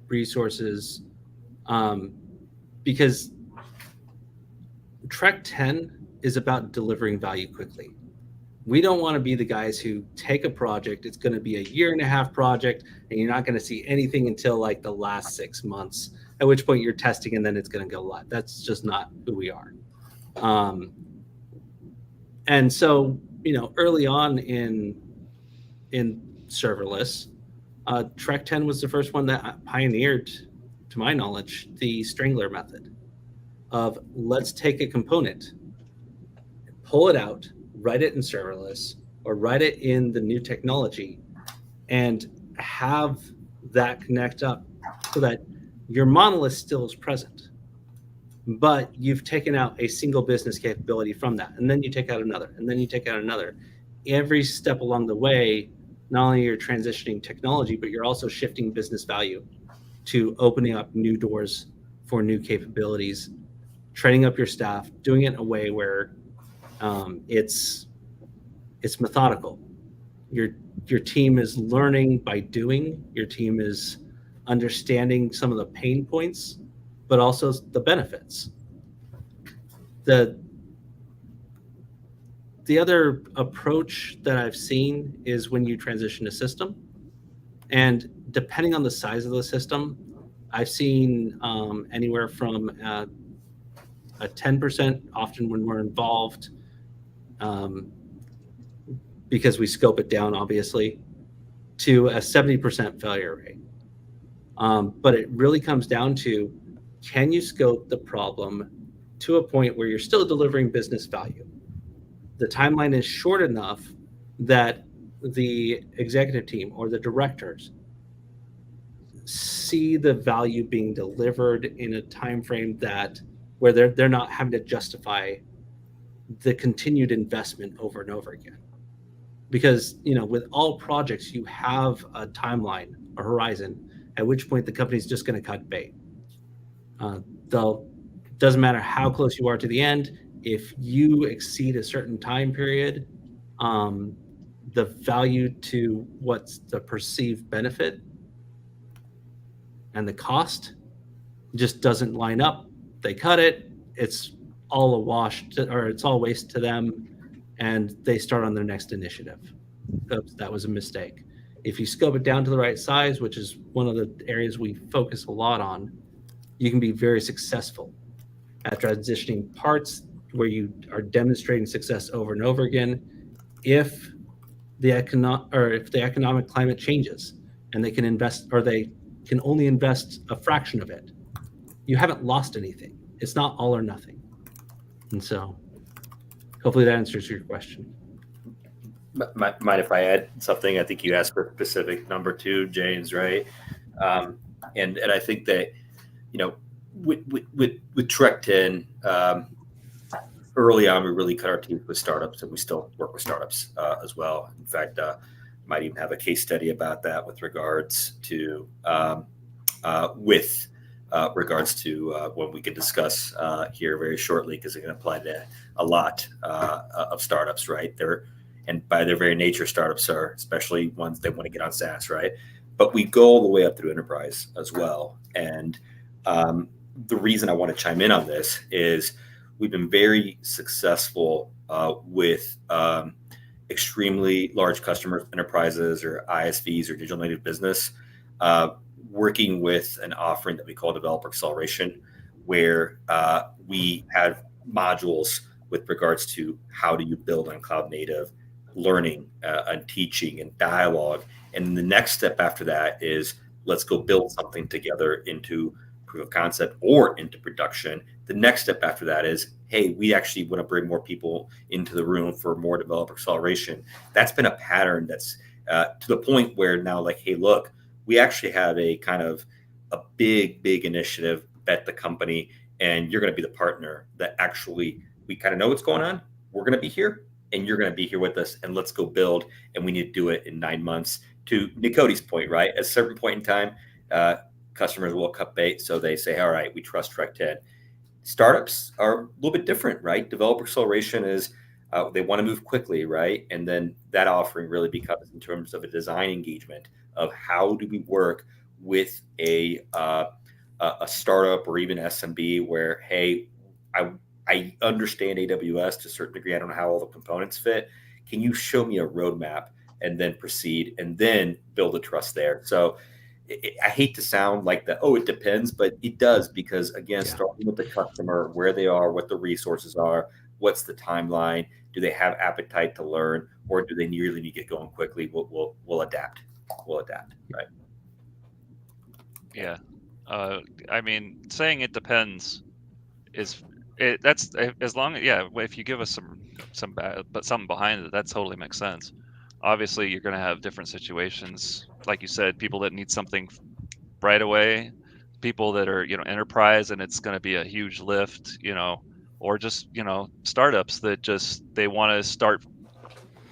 resources? Because Trek10 is about delivering value quickly. We don't want to be the guys who take a project, it's going to be a 1.5-year project, and you're not going to see anything until like the last 6 months, at which point you're testing and then it's going to go live. That's just not who we are. And so, early on in serverless, Trek10 was the first one that pioneered, to my knowledge, the strangler method of let's take a component, pull it out, write it in serverless or write it in the new technology, and have that connect up so that your monolith still is present, but you've taken out a single business capability from that. And then you take out another, and then you take out another. Every step along the way, not only you're transitioning technology, but you're also shifting business value to opening up new doors for new capabilities, training up your staff, doing it in a way where it's methodical. Your team is learning by doing. Your team is understanding some of the pain points, but also the benefits. The other approach that I've seen is when you transition a system, and depending on the size of the system, I've seen anywhere from a 10%, often when we're involved, because we scope it down, obviously, to a 70% failure rate. But it really comes down to, can you scope the problem to a point where you're still delivering business value? The timeline is short enough that the executive team or the directors see the value being delivered in a time frame where they're not having to justify the continued investment over and over again. Because, with all projects, you have a timeline, a horizon, at which point the company's just going to cut bait. Doesn't matter how close you are to the end. If you exceed a certain time period, the value to what's the perceived benefit and the cost just doesn't line up. They cut it. It's all a wash, or it's all waste to them, and they start on their next initiative. Oops, that was a mistake. If you scope it down to the right size, which is one of the areas we focus a lot on, you can be very successful at transitioning parts where you are demonstrating success over and over again. If the economic climate changes and they can invest, or they can only invest a fraction of it, you haven't lost anything. It's not all or nothing. And so hopefully that answers your question. Mind if I add something? I think you asked for specific number 2, James, right? And I think that, with Trek10, early on, we really cut our teeth with startups, and we still work with startups as well. In fact, might even have a case study about that with regards to when we can discuss here very shortly, because it can apply to a lot of startups, right? And by their very nature, startups are, especially ones that want to get on SaaS, right? But we go all the way up through enterprise as well. And the reason I want to chime in on this is we've been very successful with extremely large customers, enterprises or ISVs or digital native business, working with an offering that we call Developer Acceleration, where we have modules with regards to how do you build on cloud native, learning and teaching and dialogue. And the next step after that is let's go build something together into proof of concept or into production. The next step after that is, hey, we actually want to bring more people into the room for more developer acceleration. That's been a pattern that's to the point where now, like, hey, look, we actually have a kind of a big initiative, bet the company, and you're going to be the partner that actually we kind of know what's going on. We're going to be here, and you're going to be here with us, and let's go build. And we need to do it in 9 months. To Nicode's point, right? At a certain point in time, customers will cut bait, so they say, all right, we trust Trek10. Startups are a little bit different, right? Developer acceleration is they want to move quickly, right? And then that offering really becomes in terms of a design engagement of how do we work with a startup or even SMB where, hey, I understand AWS to a certain degree. I don't know how all the components fit. Can you show me a roadmap and then proceed and then build a trust there? So I hate to sound like it depends, but it does, because again, starting with the customer, where they are, what the resources are, what's the timeline, do they have appetite to learn, or do they really need to get going quickly? We'll adapt. We'll adapt, right? Yeah. I mean, saying it depends that's as long as, if you give us something behind it, that totally makes sense. Obviously, you're going to have different situations, like you said, people that need something right away, people that are enterprise, and it's going to be a huge lift, or just startups that just they want to start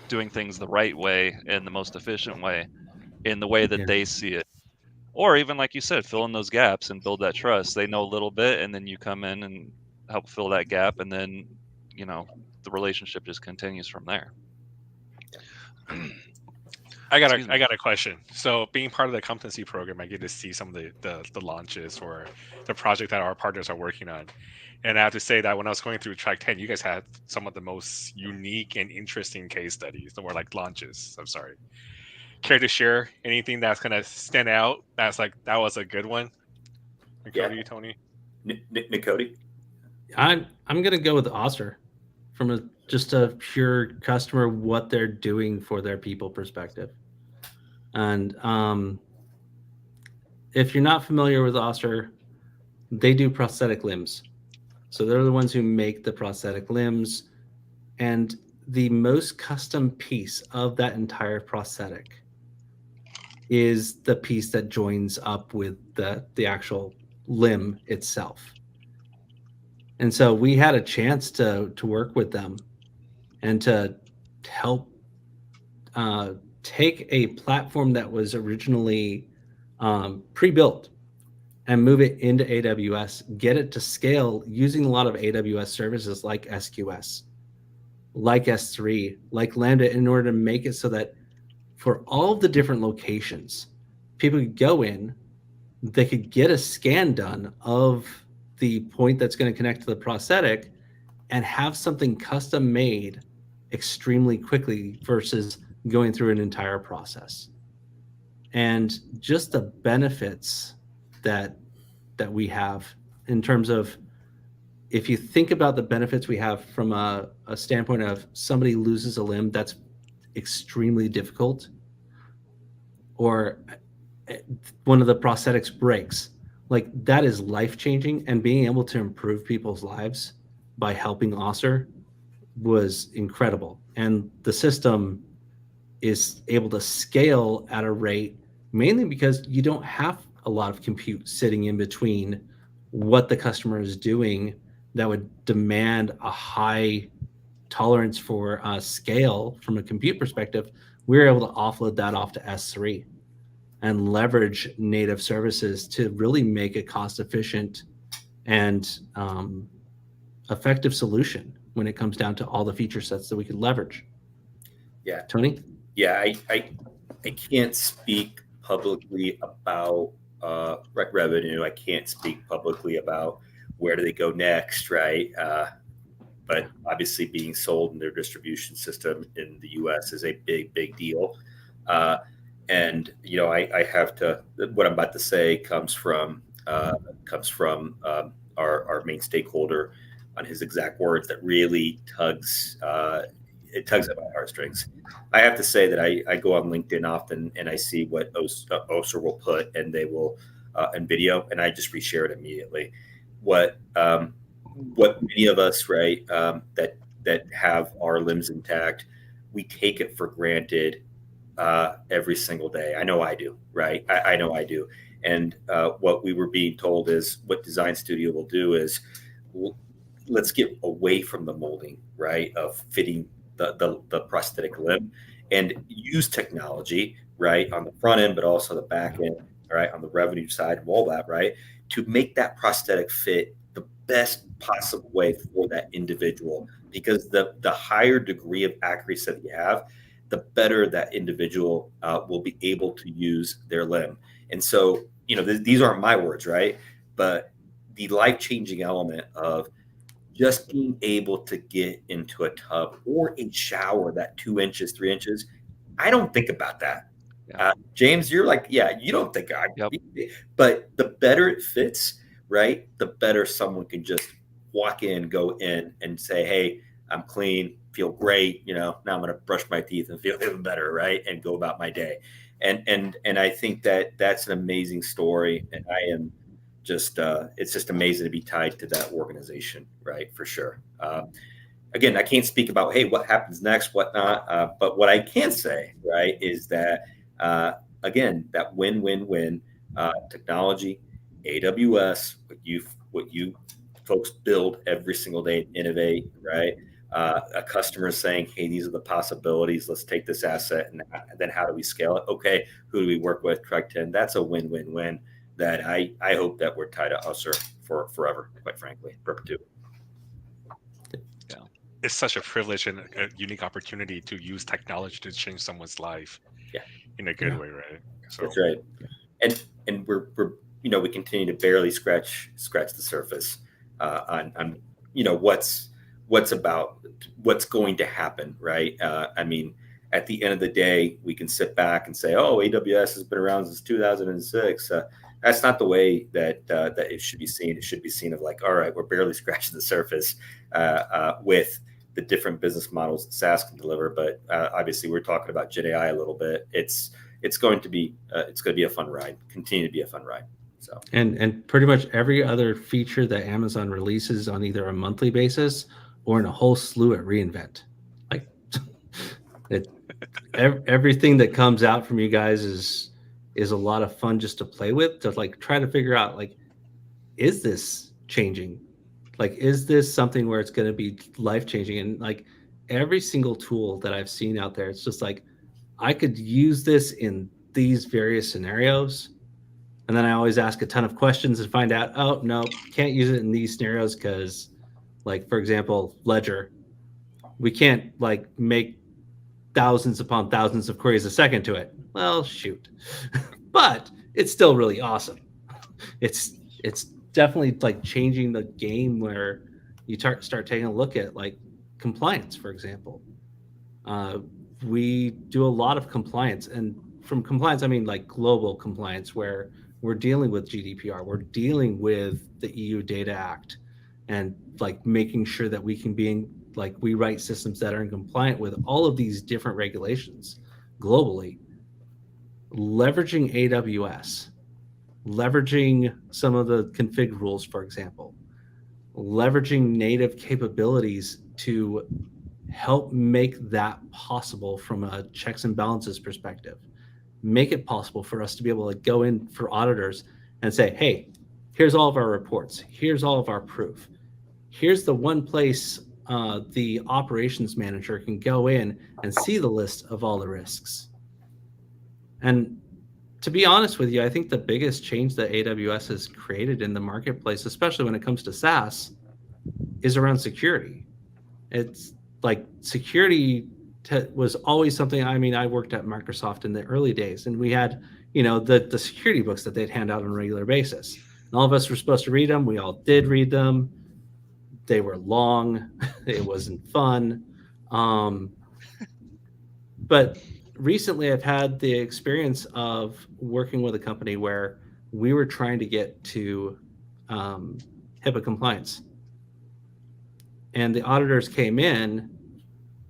doing things the right way and the most efficient way, in the way that they see it. Or even, like you said, fill in those gaps and build that trust. They know a little bit, and then you come in and help fill that gap, and then the relationship just continues from there. I got a question. So, being part of the competency program, I get to see some of the launches or the project that our partners are working on. And I have to say that when I was going through Trek10, you guys had some of the most unique and interesting case studies, or like launches. I'm sorry. Care to share anything that's gonna stand out? That's like that was a good one. Nicody, Tony. Nicody. I'm gonna go with Oster from just a pure customer, what they're doing for their people perspective. And if you're not familiar with Oster, they do prosthetic limbs. So they're the ones who make the prosthetic limbs. And the most custom piece of that entire prosthetic is the piece that joins up with the actual limb itself. And so we had a chance to work with them and to help take a platform that was originally pre-built and move it into AWS, get it to scale using a lot of AWS services like SQS, like S3, like Lambda, in order to make it so that for all of the different locations, people could go in, they could get a scan done of the point that's going to connect to the prosthetic and have something custom made extremely quickly versus going through an entire process. And just the benefits that we have in terms of, if you think about the benefits we have from a standpoint of somebody loses a limb that's extremely difficult, or one of the prosthetics breaks, like that is life-changing, and being able to improve people's lives by helping Osser was incredible. And the system is able to scale at a rate mainly because you don't have a lot of compute sitting in between what the customer is doing that would demand a high tolerance for scale from a compute perspective. We're able to offload that off to S3 and leverage native services to really make a cost-efficient and effective solution when it comes down to all the feature sets that we could leverage. Yeah. Tony? Yeah, I can't speak publicly about revenue. I can't speak publicly about where do they go next, right? But obviously being sold in their distribution system in the U.S. is a big deal. And, you know, I have to, what I'm about to say comes from our main stakeholder on his exact words that really tugs at my heartstrings. I have to say that I go on LinkedIn often and I see what Osser will put, and they will in video, and I just reshare it immediately. What many of us, right, that have our limbs intact, we take it for granted every single day. I know I do, right? I know I do. And what we were being told is what Design Studio will do is let's get away from the molding, right, of fitting the prosthetic limb, and use technology, right, on the front end, but also the back end, right, on the revenue side of all that, right, to make that prosthetic fit the best possible way for that individual. Because the higher degree of accuracy that you have, the better that individual will be able to use their limb. And so, you know, these aren't my words, right? But the life-changing element of just being able to get into a tub or a shower that 2 inches, 3 inches, I don't think about that. Yeah. James, you're like, yeah, you don't think but the better it fits, right, the better someone can just walk in, go in and say, hey, I'm clean, feel great, you know, now I'm going to brush my teeth and feel even better, right, and go about my day. And I think that that's an amazing story, and I am just it's just amazing to be tied to that organization, right, for sure. Again, I can't speak about, hey, what happens next, whatnot, but what I can say, right, is that again, that win-win-win technology, AWS, what you folks build every single day and innovate, right? A customer saying, hey, these are the possibilities. Let's take this asset, and then how do we scale it? Okay, who do we work with? Trek10. That's a win-win-win that I hope that we're tied to Osser for forever, quite frankly, perpetuity. Yeah. It's such a privilege and a unique opportunity to use technology to change someone's life in a good way, right? So. That's right. And we're you know, we continue to barely scratch the surface on you know, what's going to happen, right? I mean, at the end of the day, we can sit back and say, oh, AWS has been around since 2006. That's not the way that it should be seen. It should be seen of like, all right, we're barely scratching the surface with the different business models that SaaS can deliver. But obviously, we're talking about Gen AI a little bit. It's going to be a fun ride. Continue to be a fun ride. So and pretty much every other feature that Amazon releases on either a monthly basis or in a whole slew at reInvent, like everything that comes out from you guys is a lot of fun just to play with, to like try to figure out, like, is this changing Like, is this something where it's going to be life changing? And like every single tool that I've seen out there, it's just like, I could use this in these various scenarios. And then I always ask a ton of questions and find out, oh, no, can't use it in these scenarios because, like, for example, Ledger, we can't like make thousands upon thousands of queries a second to it. Well, shoot. But it's still really awesome. It's definitely like changing the game where you start taking a look at like compliance, for example. We do a lot of compliance, and from compliance, I mean like global compliance, where we're dealing with GDPR, we're dealing with the EU Data Act, and like making sure that we can be in, like we write systems that are in compliant with all of these different regulations globally. Leveraging AWS, leveraging some of the config rules, for example, leveraging native capabilities to help make that possible from a checks and balances perspective. Make it possible for us to be able to go in for auditors and say, hey, here's all of our reports. Here's all of our proof. Here's the one place the operations manager can go in and see the list of all the risks. And to be honest with you, I think the biggest change that AWS has created in the marketplace, especially when it comes to SaaS, is around security. It's like security was always something. I mean, I worked at Microsoft in the early days, and we had, the security books that they'd hand out on a regular basis. And all of us were supposed to read them. We all did read them. They were long. It wasn't fun. But recently I've had the experience of working with a company where we were trying to get to HIPAA compliance. And the auditors came in,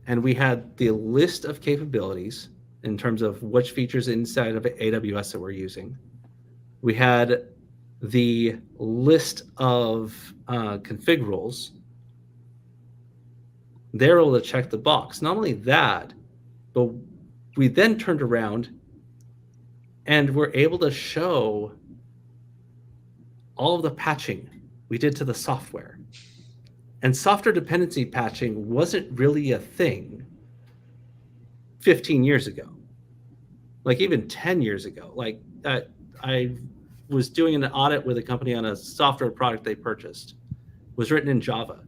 and we had the list of capabilities in terms of which features inside of AWS that we're using. We had the list of config rules. They're able to check the box. Not only that, but we then turned around and were able to show all of the patching we did to the software. And software dependency patching wasn't really a thing 15 years ago, like even 10 years ago. Like I was doing an audit with a company on a software product they purchased. It was written in Java.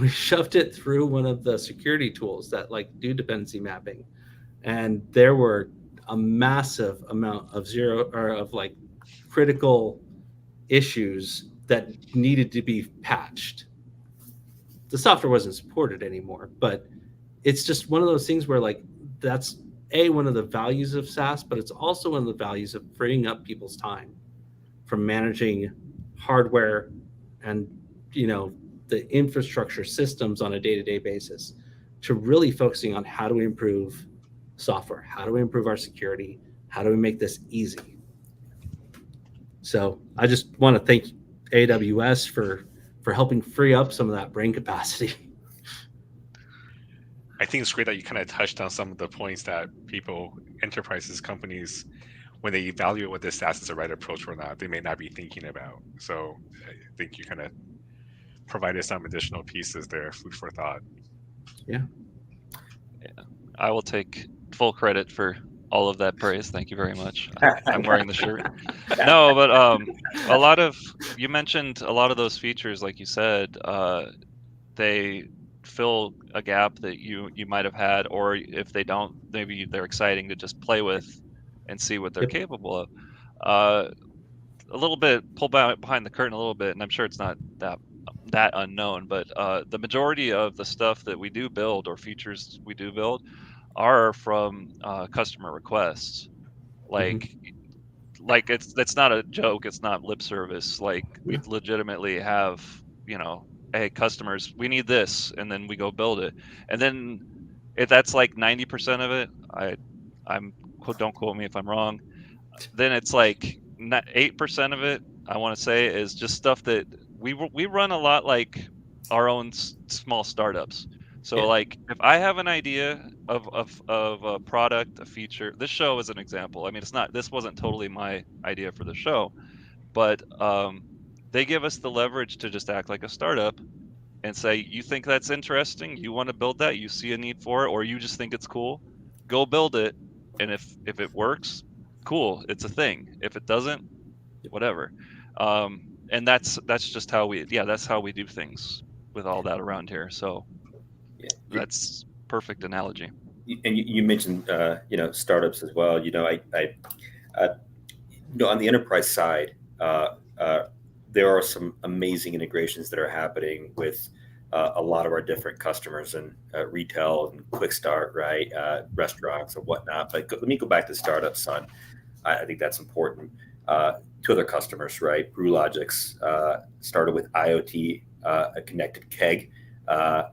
We shoved it through one of the security tools that like do dependency mapping. And there were a massive amount of critical issues that needed to be patched. The software wasn't supported anymore, but it's just one of those things where like that's one of the values of SaaS, but it's also one of the values of freeing up people's time from managing hardware and the infrastructure systems on a day-to-day basis to really focusing on how do we improve software, how do we improve our security, how do we make this easy. So I just want to thank AWS for helping free up some of that brain capacity. I think it's great that you kind of touched on some of the points that enterprises, companies, when they evaluate whether SaaS is the right approach or not, they may not be thinking about. So I think you kind of provided some additional pieces there, food for thought. Yeah. I will take full credit for all of that praise. Thank you very much. I'm wearing the shirt. No, but you mentioned a lot of those features, like you said, they fill a gap that you might have had, or if they don't, maybe they're exciting to just play with and see what they're capable of. A little bit, pull behind the curtain a little bit, and I'm sure it's not that unknown, but the majority of the stuff that we do build or features we do build are from customer requests. Like it's not a joke, it's not lip service. Like we legitimately have, hey, customers, we need this, and then we go build it. And then if that's like 90% of it, don't quote me if I'm wrong, then it's like 8% of it, I want to say, is just stuff that we run a lot like our own small startups. So like if I have an idea of a product, a feature, this show is an example. I mean, this wasn't totally my idea for the show, but they give us the leverage to just act like a startup and say, you think that's interesting, you want to build that, you see a need for it, or you just think it's cool, go build it. And if it works, cool, it's a thing. If it doesn't, whatever. And that's just how we do things with all that around here. So that's perfect analogy. And you mentioned startups as well. On the enterprise side, there are some amazing integrations that are happening with a lot of our different customers and retail and quick start, right? Restaurants and whatnot. But let me go back to startups, son. I think that's important. To other customers, right? BrewLogix started with IoT, a connected keg,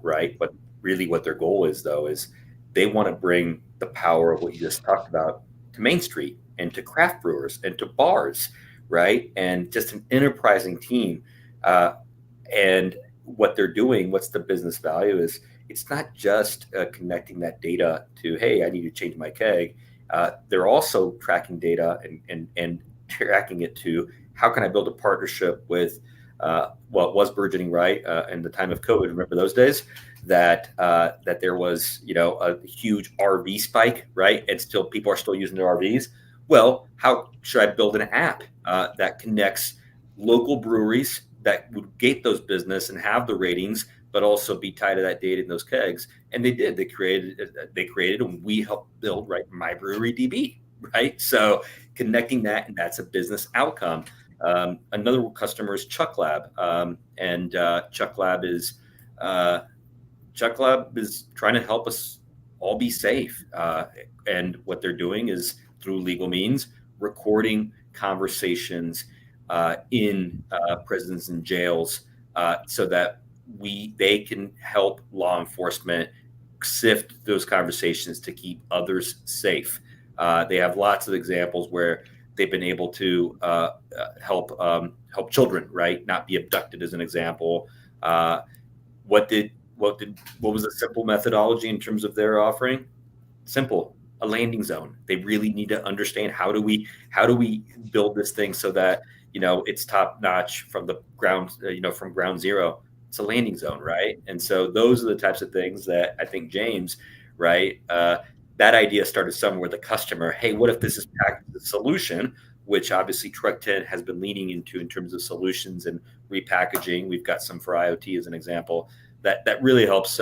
right? But really what their goal is, though, is they want to bring the power of what you just talked about to Main Street and to craft brewers and to bars, right? And just an enterprising team. And what they're doing, what's the business value is, it's not just connecting that data to, hey, I need to change my keg. They're also tracking data and tracking it to how can I build a partnership with what was burgeoning, right? In the time of COVID, remember those days that there was, a huge RV spike, right? And still people are still using their RVs. Well, how should I build an app that connects local breweries that would gate those business and have the ratings, but also be tied to that data in those kegs? And they did. They created, and we helped build, right, My Brewery DB, right? So connecting that, and that's a business outcome. Another customer is Chuck Lab, and Chuck Lab is trying to help us all be safe. And what they're doing is through legal means recording conversations in prisons and jails so that they can help law enforcement sift those conversations to keep others safe. They have lots of examples where they've been able to help children, right, not be abducted, as an example. What was the simple methodology in terms of their offering? Simple, a landing zone. They really need to understand how do we build this thing so that it's top notch from the ground, from ground zero. It's a landing zone, right? And so those are the types of things that I think, James, right? That idea started somewhere. The customer, hey, what if this is packaged as a solution, which obviously Trek10 has been leaning into in terms of solutions and repackaging. We've got some for IoT as an example that really helps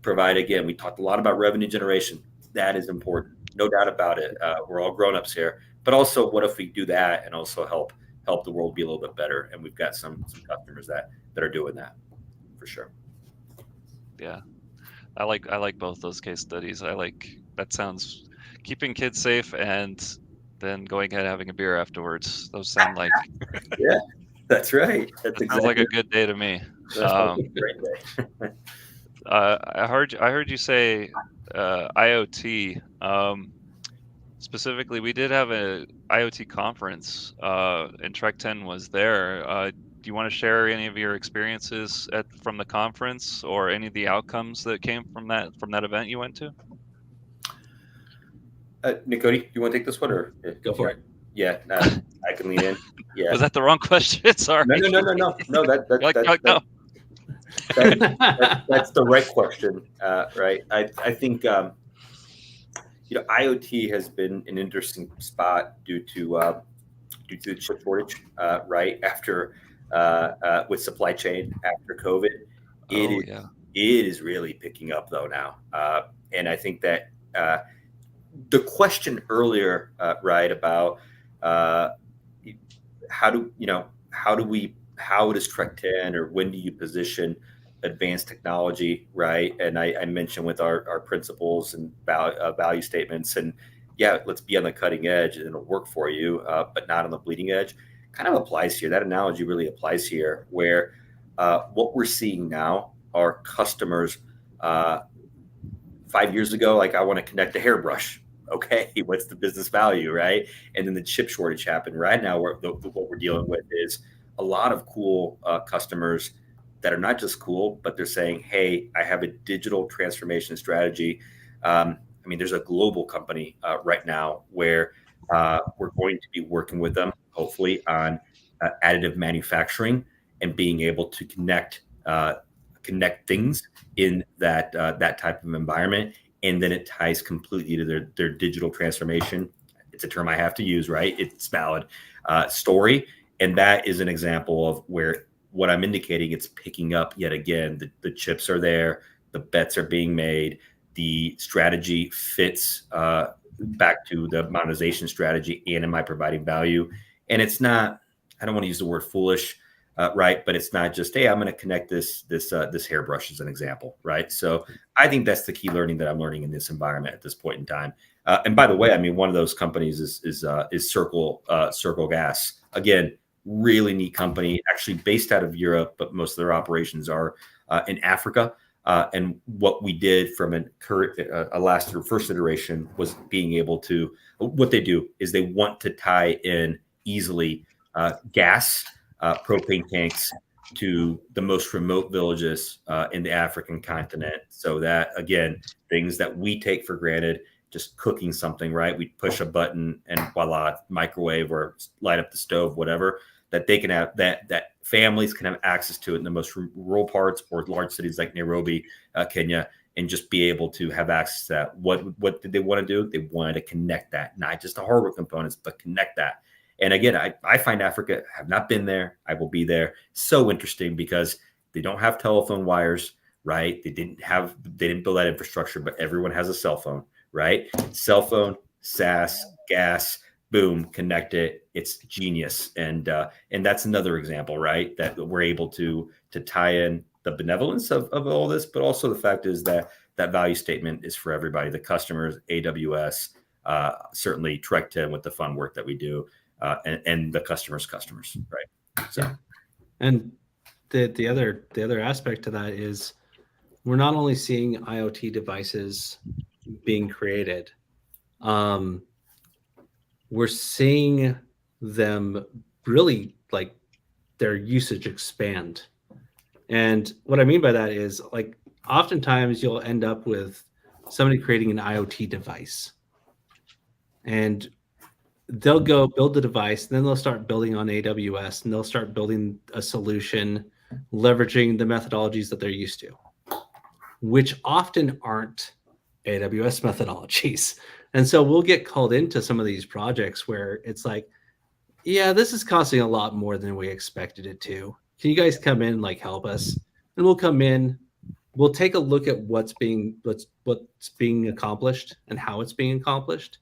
provide. Again, we talked a lot about revenue generation. That is important, no doubt about it. We're all grown-ups here, but also what if we do that and also help the world be a little bit better? And we've got some customers that are doing that for sure. Yeah, I like both those case studies. That sounds keeping kids safe and then going ahead and having a beer afterwards. Those sound like yeah, that's right. That sounds like a good day to me. Great day. I heard you say IoT. Specifically, we did have a IoT conference, and Trek10 was there. Do you want to share any of your experiences from the conference, or any of the outcomes that came from that event you went to? Cody, you want to take this one, or go for it? Yeah, I can lean in. Yeah. Was that the wrong question? Sorry. No. That's the right question, right? I think IoT has been an interesting spot due to the chip shortage, right after with supply chain after COVID. It is really picking up though now, and I think that the question earlier, right, about how does Trek10, or when do you position advanced technology, right? And I mentioned with our principles and value statements, and let's be on the cutting edge and it'll work for you, but not on the bleeding edge. Kind of applies here. That analogy really applies here, where what we're seeing now are customers 5 years ago, like, I want to connect a hairbrush. Okay, what's the business value, right? And then the chip shortage happened. Right now, what we're dealing with is a lot of cool customers that are not just cool, but they're saying, hey, I have a digital transformation strategy. There's a global company right now where we're going to be working with them, hopefully, on additive manufacturing. and being able to connect things in that type of environment. And then it ties completely to their digital transformation. It's a term I have to use, right? It's valid. Story. And that is an example of where what I'm indicating, it's picking up yet again. The chips are there. The bets are being made. The strategy fits back to the monetization strategy, and am I providing value? And it's not, I don't want to use the word foolish, right? But it's not just, hey, I'm going to connect this hairbrush as an example, right? So I think that's the key learning that I'm learning in this environment at this point in time. And by the way, I mean, one of those companies is Circle Gas. Again, really neat company, actually based out of Europe, but most of their operations are in Africa. And what we did from a first iteration was being able to, what they do is they want to tie in easily gas, propane tanks to the most remote villages in the African continent. So that, again, things that we take for granted, just cooking something, right? We push a button and voila, microwave or light up the stove, whatever, that they can have, that families can have access to it in the most rural parts or large cities like Nairobi, Kenya, and just be able to have access to that. What did they want to do? They wanted to connect that, not just the hardware components, but connect that. And again, I find Africa, have not been there. I will be there. So interesting because they don't have telephone wires, right? They didn't build that infrastructure, but everyone has a cell phone, right? Cell phone, SaaS, gas, boom, connect it. It's genius. And that's another example, right? That we're able to tie in the benevolence of all this, but also the fact is that value statement is for everybody, the customers, AWS, certainly Trek10 with the fun work that we do, and the customers, right? So, yeah. And the other aspect to that is we're not only seeing IoT devices being created, we're seeing them really like their usage expand. And what I mean by that is, like, oftentimes you'll end up with somebody creating an IoT device and they'll go build the device, and then they'll start building on AWS, and they'll start building a solution leveraging the methodologies that they're used to, which often aren't AWS methodologies. And so we'll get called into some of these projects where it's like, yeah, this is costing a lot more than we expected it to. Can you guys come in and like help us? And we'll come in, we'll take a look at what's being accomplished and how it's being accomplished.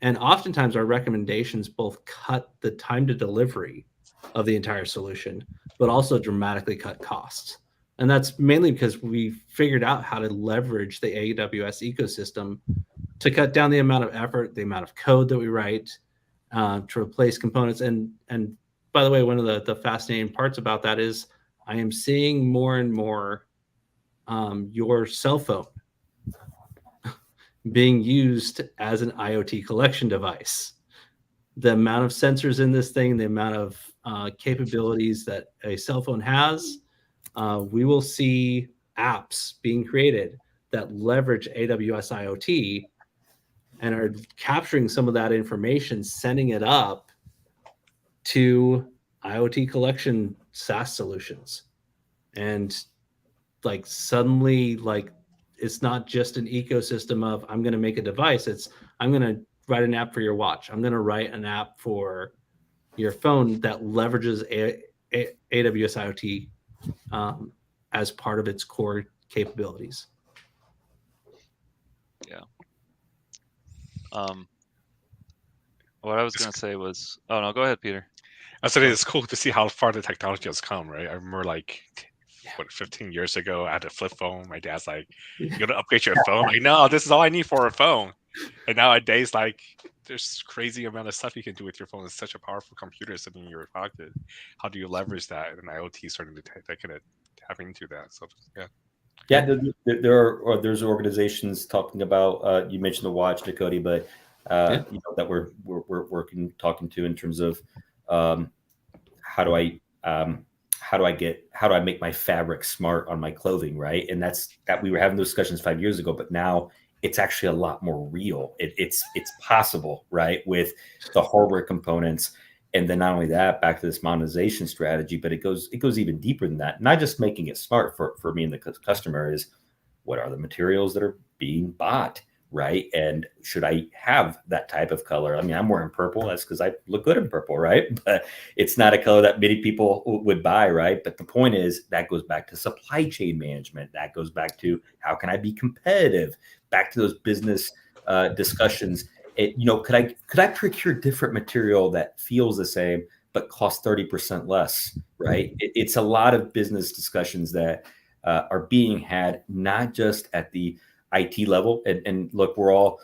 And oftentimes our recommendations both cut the time to delivery of the entire solution, but also dramatically cut costs. And that's mainly because we figured out how to leverage the AWS ecosystem to cut down the amount of effort, the amount of code that we write to replace components. And by the way, one of the fascinating parts about that is I am seeing more and more your cell phone being used as an IoT collection device. The amount of sensors in this thing, the amount of capabilities that a cell phone has, we will see apps being created that leverage AWS IoT and are capturing some of that information, sending it up to IoT collection SaaS solutions. And like suddenly, like, it's not just an ecosystem of I'm going to make a device. It's I'm going to write an app for your watch. I'm going to write an app for your phone that leverages AWS IoT as part of its core capabilities. Yeah. What I was going to say was, oh no, go ahead, Peter. I said it's cool to see how far the technology has come, right? I remember like 15 years ago, I had a flip phone. My dad's like, "You gotta upgrade your phone." Like, no, this is all I need for a phone. And nowadays, like, there's crazy amount of stuff you can do with your phone. It's such a powerful computer sitting in your pocket. How do you leverage that? And IoT starting to kind of tap into that. So yeah. There's organizations talking about. You mentioned the watch, Dakota, but you know, that we're talking to in terms of how do I make my fabric smart on my clothing, right? And that we were having those discussions 5 years ago, but now it's actually a lot more real. It's possible, right? With the hardware components. And then not only that, back to this monetization strategy, but it goes even deeper than that. Not just making it smart for me and the customer is, what are the materials that are being bought, right? And should I have that type of color? I mean, I'm wearing purple. That's because I look good in purple, right? But it's not a color that many people would buy, right? But the point is that goes back to supply chain management. That goes back to how can I be competitive? Back to those business discussions. Could I procure different material that feels the same but costs 30% less, right? It's a lot of business discussions that are being had, not just at the IT level. And look, we're all,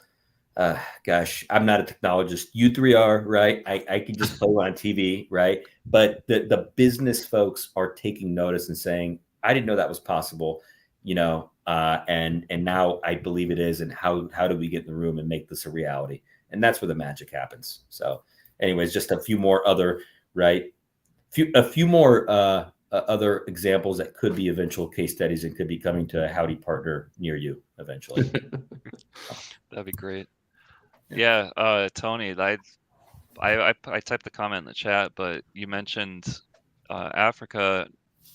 I'm not a technologist. You three are, right? I can just play on TV, right? But the business folks are taking notice and saying, I didn't know that was possible, and now I believe it is. And how do we get in the room and make this a reality? And that's where the magic happens. So anyways, just a few more other, right? A few more other examples that could be eventual case studies and could be coming to a Howdy Partner near you eventually. That'd be great. Yeah, Tony, I typed the comment in the chat, but you mentioned Africa.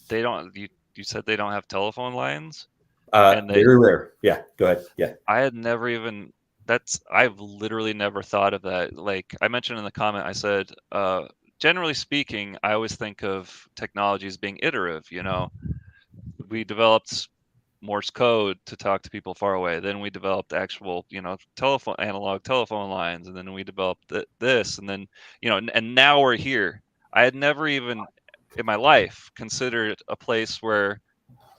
They don't. You said they don't have telephone lines. And very rare. Yeah, go ahead. Yeah, I had never even. I've literally never thought of that. Like I mentioned in the comment, I said, generally speaking, I always think of technology as being iterative. We developed Morse code to talk to people far away. Then we developed actual, analog telephone lines, and then we developed this, and then, and now we're here. I had never even in my life considered a place where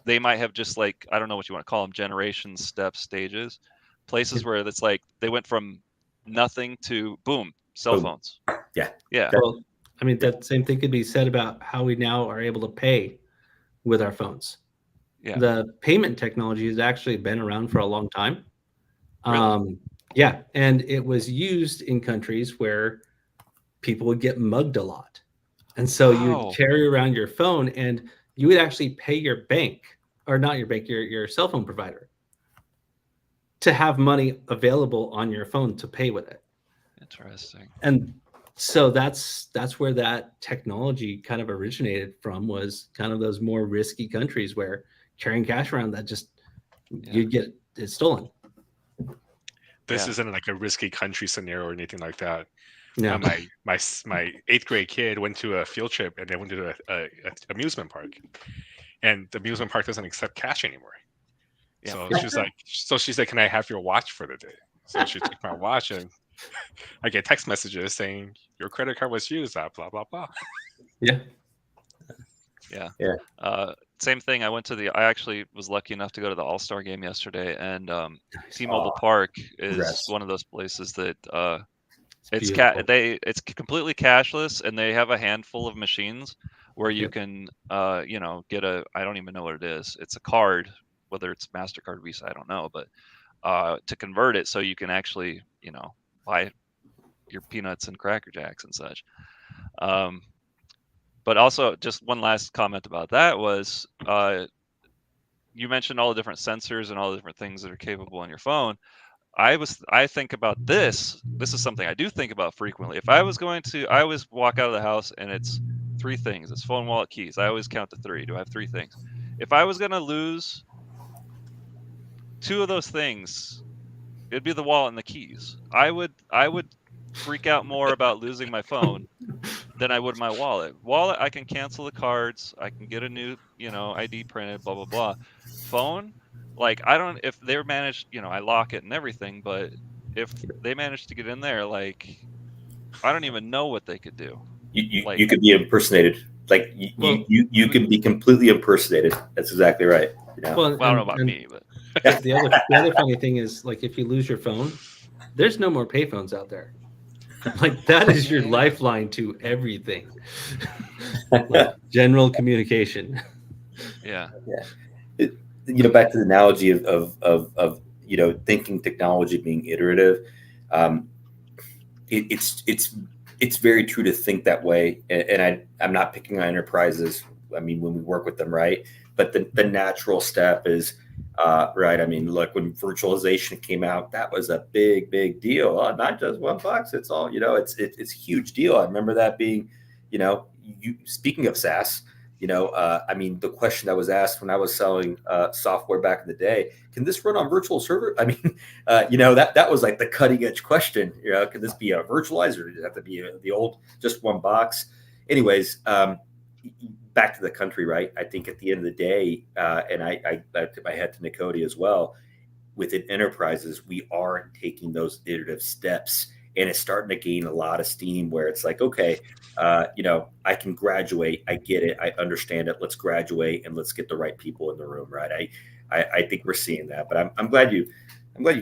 they might have just like, I don't know what you want to call them, generations, steps, stages, places where it's like they went from nothing to boom, cell phones. Yeah. Well, I mean, that same thing could be said about how we now are able to pay with our phones. Yeah. The payment technology has actually been around for a long time. Really? Yeah. And it was used in countries where people would get mugged a lot. And so you'd carry around your phone and you would actually pay your bank, or not your bank, your cell phone provider, to have money available on your phone to pay with it. Interesting. And so that's where that technology kind of originated from, was kind of those more risky countries where carrying cash around, that just you'd get it stolen. This isn't like a risky country scenario or anything like that. No. My 8th grade kid went to a field trip and they went to a amusement park, and the amusement park doesn't accept cash anymore. Yeah. So she's like, can I have your watch for the day? So she took my watch, and I get text messages saying your credit card was used at blah blah blah. Yeah. Same thing. I actually was lucky enough to go to the All-Star game yesterday, and T-Mobile Park is one of those places that it's completely cashless, and they have a handful of machines where you can get I don't even know what it is. It's a card, whether it's MasterCard, Visa, I don't know, but to convert it so you can actually buy your peanuts and Cracker Jacks and such. But also, just one last comment about that was, you mentioned all the different sensors and all the different things that are capable on your phone. I think about this. This is something I do think about frequently. If I always walk out of the house and it's 3 things. It's phone, wallet, keys. I always count to 3. Do I have 3 things? If I was going to lose 2 of those things, it'd be the wallet and the keys. I would freak out more about losing my phone than I would my wallet. Wallet, I can cancel the cards. I can get a new, ID printed, blah, blah, blah. Phone, like, if they're managed, I lock it and everything, but if they manage to get in there, like, I don't even know what they could do. You could be impersonated. Like, you can be completely impersonated. That's exactly right. Well, I don't know about me, but. The other funny thing is, like, if you lose your phone, there's no more payphones out there. Like, that is your lifeline to everything. Like, general communication. Yeah. Back to the analogy of thinking technology being iterative. It's very true to think that way. And I'm not picking on enterprises. I mean, when we work with them, right? But the natural step is, right? I mean, look, when virtualization came out, that was a big deal. Not just $1, it's all, it's a huge deal. I remember that being, speaking of SaaS, I mean, the question that was asked when I was selling software back in the day, can this run on virtual server? I mean, that was like the cutting edge question. Can this be a virtualized, or does it have to be the old just one box? Anyways, back to the country, right? I think at the end of the day, and I tip my head to Nicody as well, within enterprises, we are taking those iterative steps, and it's starting to gain a lot of steam where it's like, okay, I can graduate. I get it. I understand it. Let's graduate and let's get the right people in the room, right? I think we're seeing that, but I'm glad you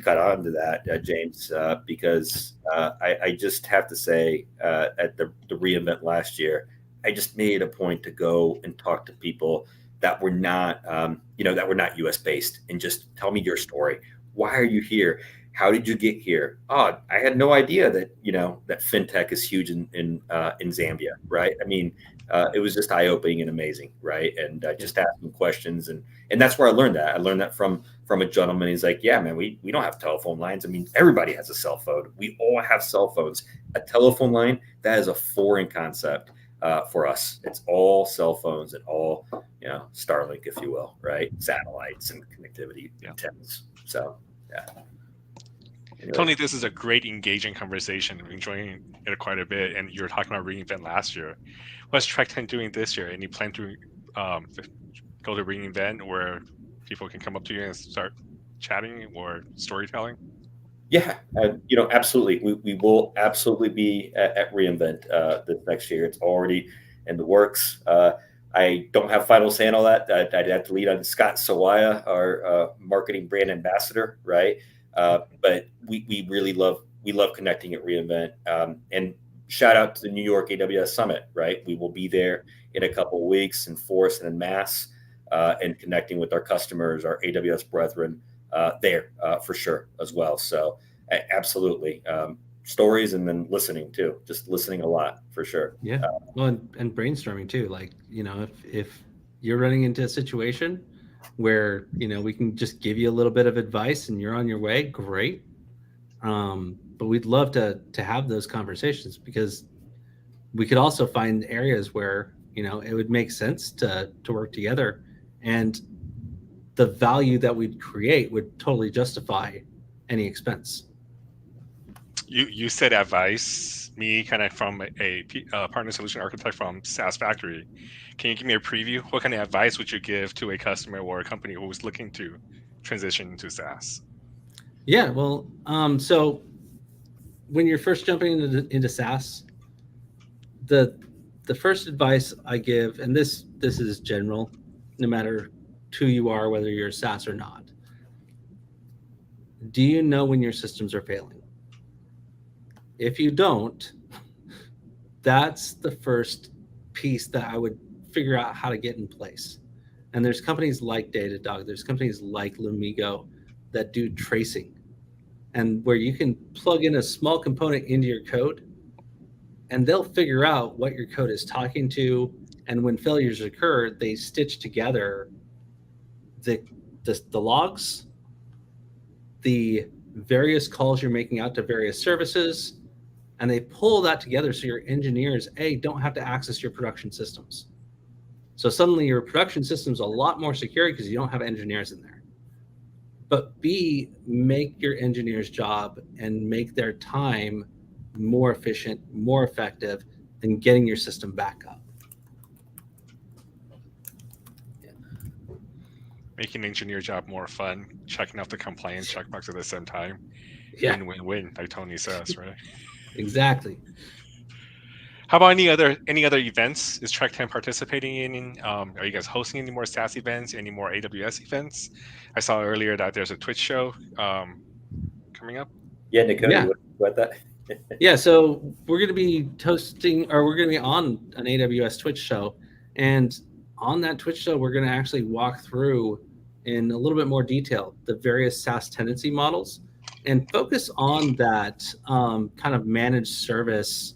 caught on to that, James, because I just have to say at the reInvent last year, I just made a point to go and talk to people that were not, that were not U.S. based, and just tell me your story. Why are you here? How did you get here? Oh, I had no idea that that fintech is huge in Zambia, right? I mean, it was just eye opening and amazing, right? And just asking questions, and that's where I learned that. I learned that from a gentleman. He's like, yeah, man, we don't have telephone lines. I mean, everybody has a cell phone. We all have cell phones. A telephone line, that is a foreign concept. For us, it's all cell phones and all, Starlink, if you will, right? Satellites and connectivity antennas. So, yeah. Anyway. Tony, this is a great engaging conversation. I'm enjoying it quite a bit. And you were talking about reInvent last year. What's Trek10 doing this year? Any plan to go to reInvent where people can come up to you and start chatting or storytelling? Yeah, absolutely. We will absolutely be at reInvent this next year. It's already in the works. I don't have final say on all that. I'd have to lead on Scott Sawaya, our marketing brand ambassador, right? But we really love connecting at reInvent. And shout out to the New York AWS Summit, right? We will be there in a couple of weeks in force and in mass, and connecting with our customers, our AWS brethren. There for sure as well. So absolutely, stories, and then listening too, just listening a lot for sure. Yeah. Well, and brainstorming too. Like, if you're running into a situation where, we can just give you a little bit of advice and you're on your way, great. But we'd love to have those conversations, because we could also find areas where, it would make sense to work together, and the value that we'd create would totally justify any expense. You said advice, me kind of from a partner solution architect from SaaS Factory. Can you give me a preview? What kind of advice would you give to a customer or a company who was looking to transition to SaaS? Yeah, well, so when you're first jumping into SaaS, the first advice I give, and this is general, no matter who you are, whether you're SaaS or not. Do you know when your systems are failing? If you don't, that's the first piece that I would figure out how to get in place. And there's companies like Datadog, there's companies like Lumigo that do tracing, and where you can plug in a small component into your code, and they'll figure out what your code is talking to. And when failures occur, they stitch together the logs, the various calls you're making out to various services, and they pull that together so your engineers, A, don't have to access your production systems. So suddenly your production system's a lot more secure because you don't have engineers in there. But B, make your engineers' job and make their time more efficient, more effective than getting your system back up. Making engineer job more fun, checking off the compliance checkbox at the same time. Yeah. Win, like Tony says, right? Exactly. How about any other events is Trek10 participating in? Are you guys hosting any more SaaS events, any more AWS events? I saw earlier that there's a Twitch show coming up. Yeah, Nicody, what about that? Yeah, so we're going to be hosting, or we're going to be on an AWS Twitch show. And on that Twitch show, we're going to actually walk through in a little bit more detail the various SaaS tenancy models and focus on that kind of managed service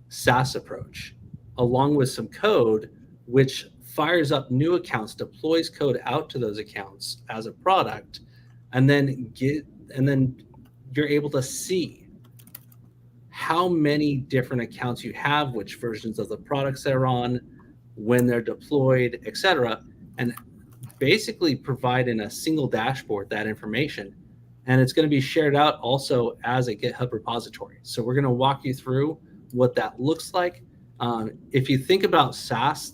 SaaS approach, along with some code which fires up new accounts, deploys code out to those accounts as a product, and then you're able to see how many different accounts you have, which versions of the products they're on, when they're deployed, etc., and basically provide in a single dashboard that information. And it's going to be shared out also as a GitHub repository. So we're going to walk you through what that looks like. If you think about SaaS,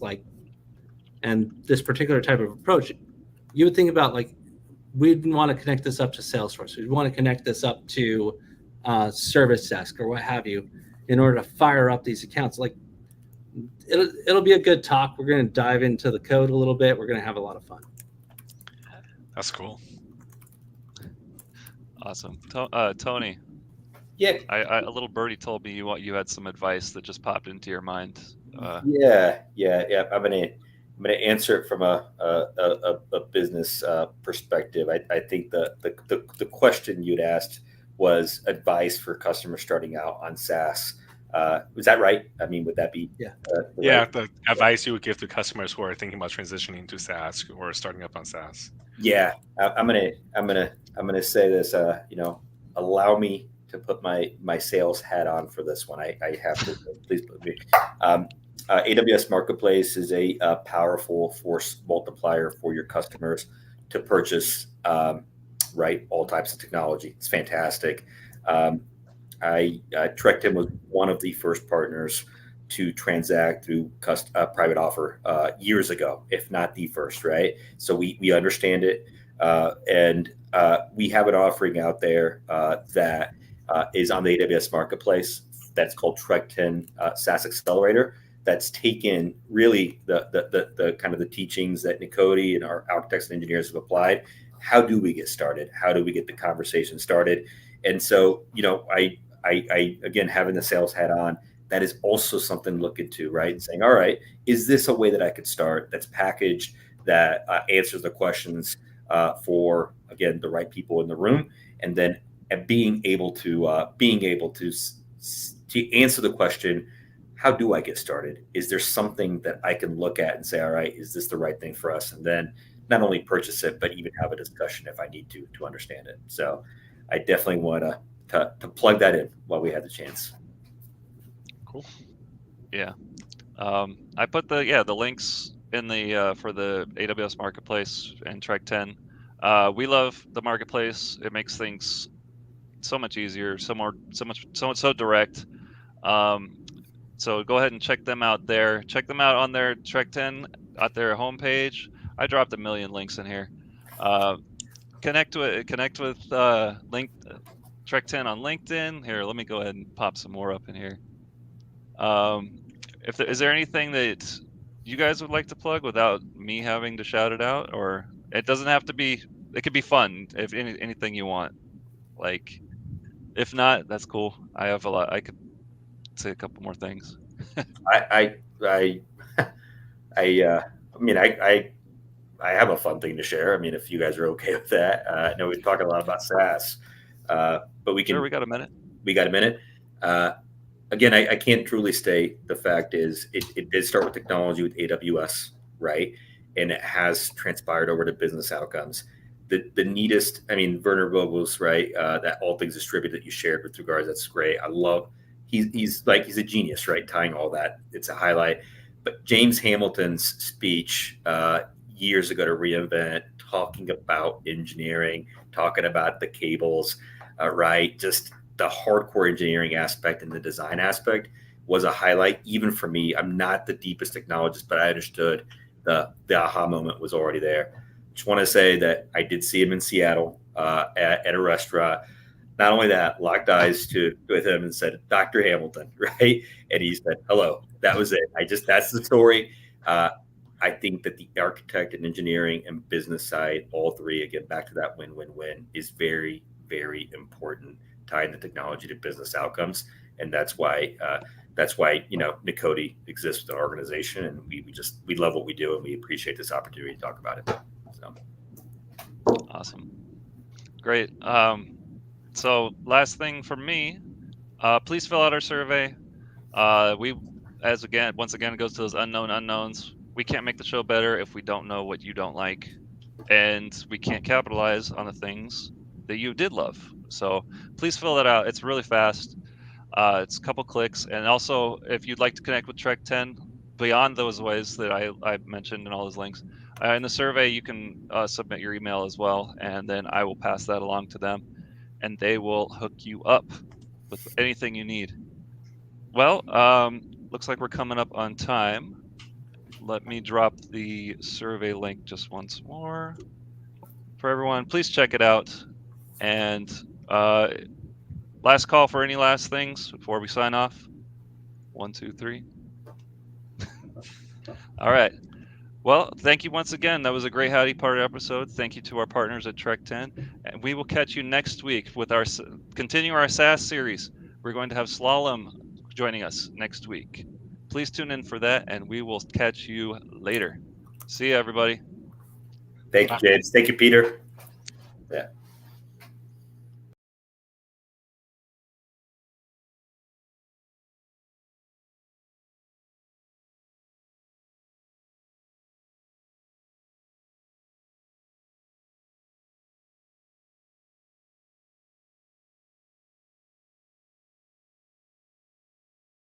and this particular type of approach, you would think about we'd want to connect this up to Salesforce. We'd want to connect this up to Service Desk or what have you in order to fire up these accounts. It'll be a good talk. We're going to dive into the code a little bit. We're going to have a lot of fun. That's cool. Awesome. Tony. Yeah. A little birdie told me you had some advice that just popped into your mind. Yeah. I'm gonna answer it from a business perspective. I think the question you'd asked was advice for customers starting out on SaaS. Was that right? I mean, would that be? Yeah. The advice you would give to customers who are thinking about transitioning to SaaS or starting up on SaaS. Yeah, I'm gonna say this. Allow me to put my sales hat on for this one. I have to. Please put me. AWS Marketplace is a powerful force multiplier for your customers to purchase all types of technology. It's fantastic. Trek10 was one of the first partners to transact through private offer years ago, if not the first, right? So we understand it, and we have an offering out there that is on the AWS Marketplace that's called Trek10 SaaS Accelerator. That's taken really the kind of the teachings that Nikoti and our architects and engineers have applied. How do we get started? How do we get the conversation started? And so, I again, having the sales hat on, that is also something to look into, right? And saying, all right, is this a way that I could start that's packaged, that answers the questions for, again, the right people in the room, and then being able to answer the question, how do I get started? Is there something that I can look at and say, all right, is this the right thing for us? And then not only purchase it, but even have a discussion if I need to understand it. So I definitely want to plug that in while we have the chance. Cool. Yeah. I put the links in the for the AWS Marketplace and Trek10. We love the marketplace. It makes things so much easier, so direct. So go ahead and check them out there. Check them out on their Trek10 at their homepage. I dropped a million links in here. Connect with link Trek10 on LinkedIn. Here, let me go ahead and pop some more up in here. Is there anything that you guys would like to plug without me having to shout it out? Or it doesn't have to be. It could be fun. If anything you want. If not, that's cool. I have a lot. I could say a couple more things. I have a fun thing to share. I mean, if you guys are okay with that. I know we talk a lot about SaaS, but we can. Sure, we got a minute. We got a minute. Again, I can't truly state. The fact is, it did start with technology with AWS, right? And it has transpired over to business outcomes. The neatest, Werner Vogel's right. That all things distributed that you shared with regards, that's great. I love. He's a genius, right? Tying all that, it's a highlight. But James Hamilton's speech years ago to reInvent, talking about engineering, talking about the cables, right? Just the hardcore engineering aspect and the design aspect was a highlight, even for me. I'm not the deepest technologist, but I understood the aha moment was already there. Just want to say that I did see him in Seattle at a restaurant. Not only that, locked eyes with him and said, Dr. Hamilton, right? And he said, hello. That was it. That's the story. I think that the architect and engineering and business side, all three, again, back to that win-win-win, is very, very important, tying the technology to business outcomes. And that's why Nikoti exists with an organization, and we love what we do, and we appreciate this opportunity to talk about it. So. Awesome. Great. So last thing from me, please fill out our survey. Once again, it goes to those unknown unknowns. we can't make the show better if we don't know what you don't like, and we can't capitalize on the things that you did love. So please fill that out. It's really fast. It's a couple clicks. And also, if you'd like to connect with Trek10 beyond those ways that I mentioned in all those links, in the survey, you can submit your email as well, and then I will pass that along to them, and they will hook you up with anything you need. Well, looks like we're coming up on time. Let me drop the survey link just once more for everyone. Please check it out. And last call for any last things before we sign off. 1, 2, 3. All right. Well, thank you once again. That was a great Howdy Partner episode. Thank you to our partners at Trek10. And we will catch you next week with our continuing our SaaS series. We're going to have Slalom joining us next week. Please tune in for that, and we will catch you later. See you, everybody. Thank you, James. Thank you, Peter. Yeah.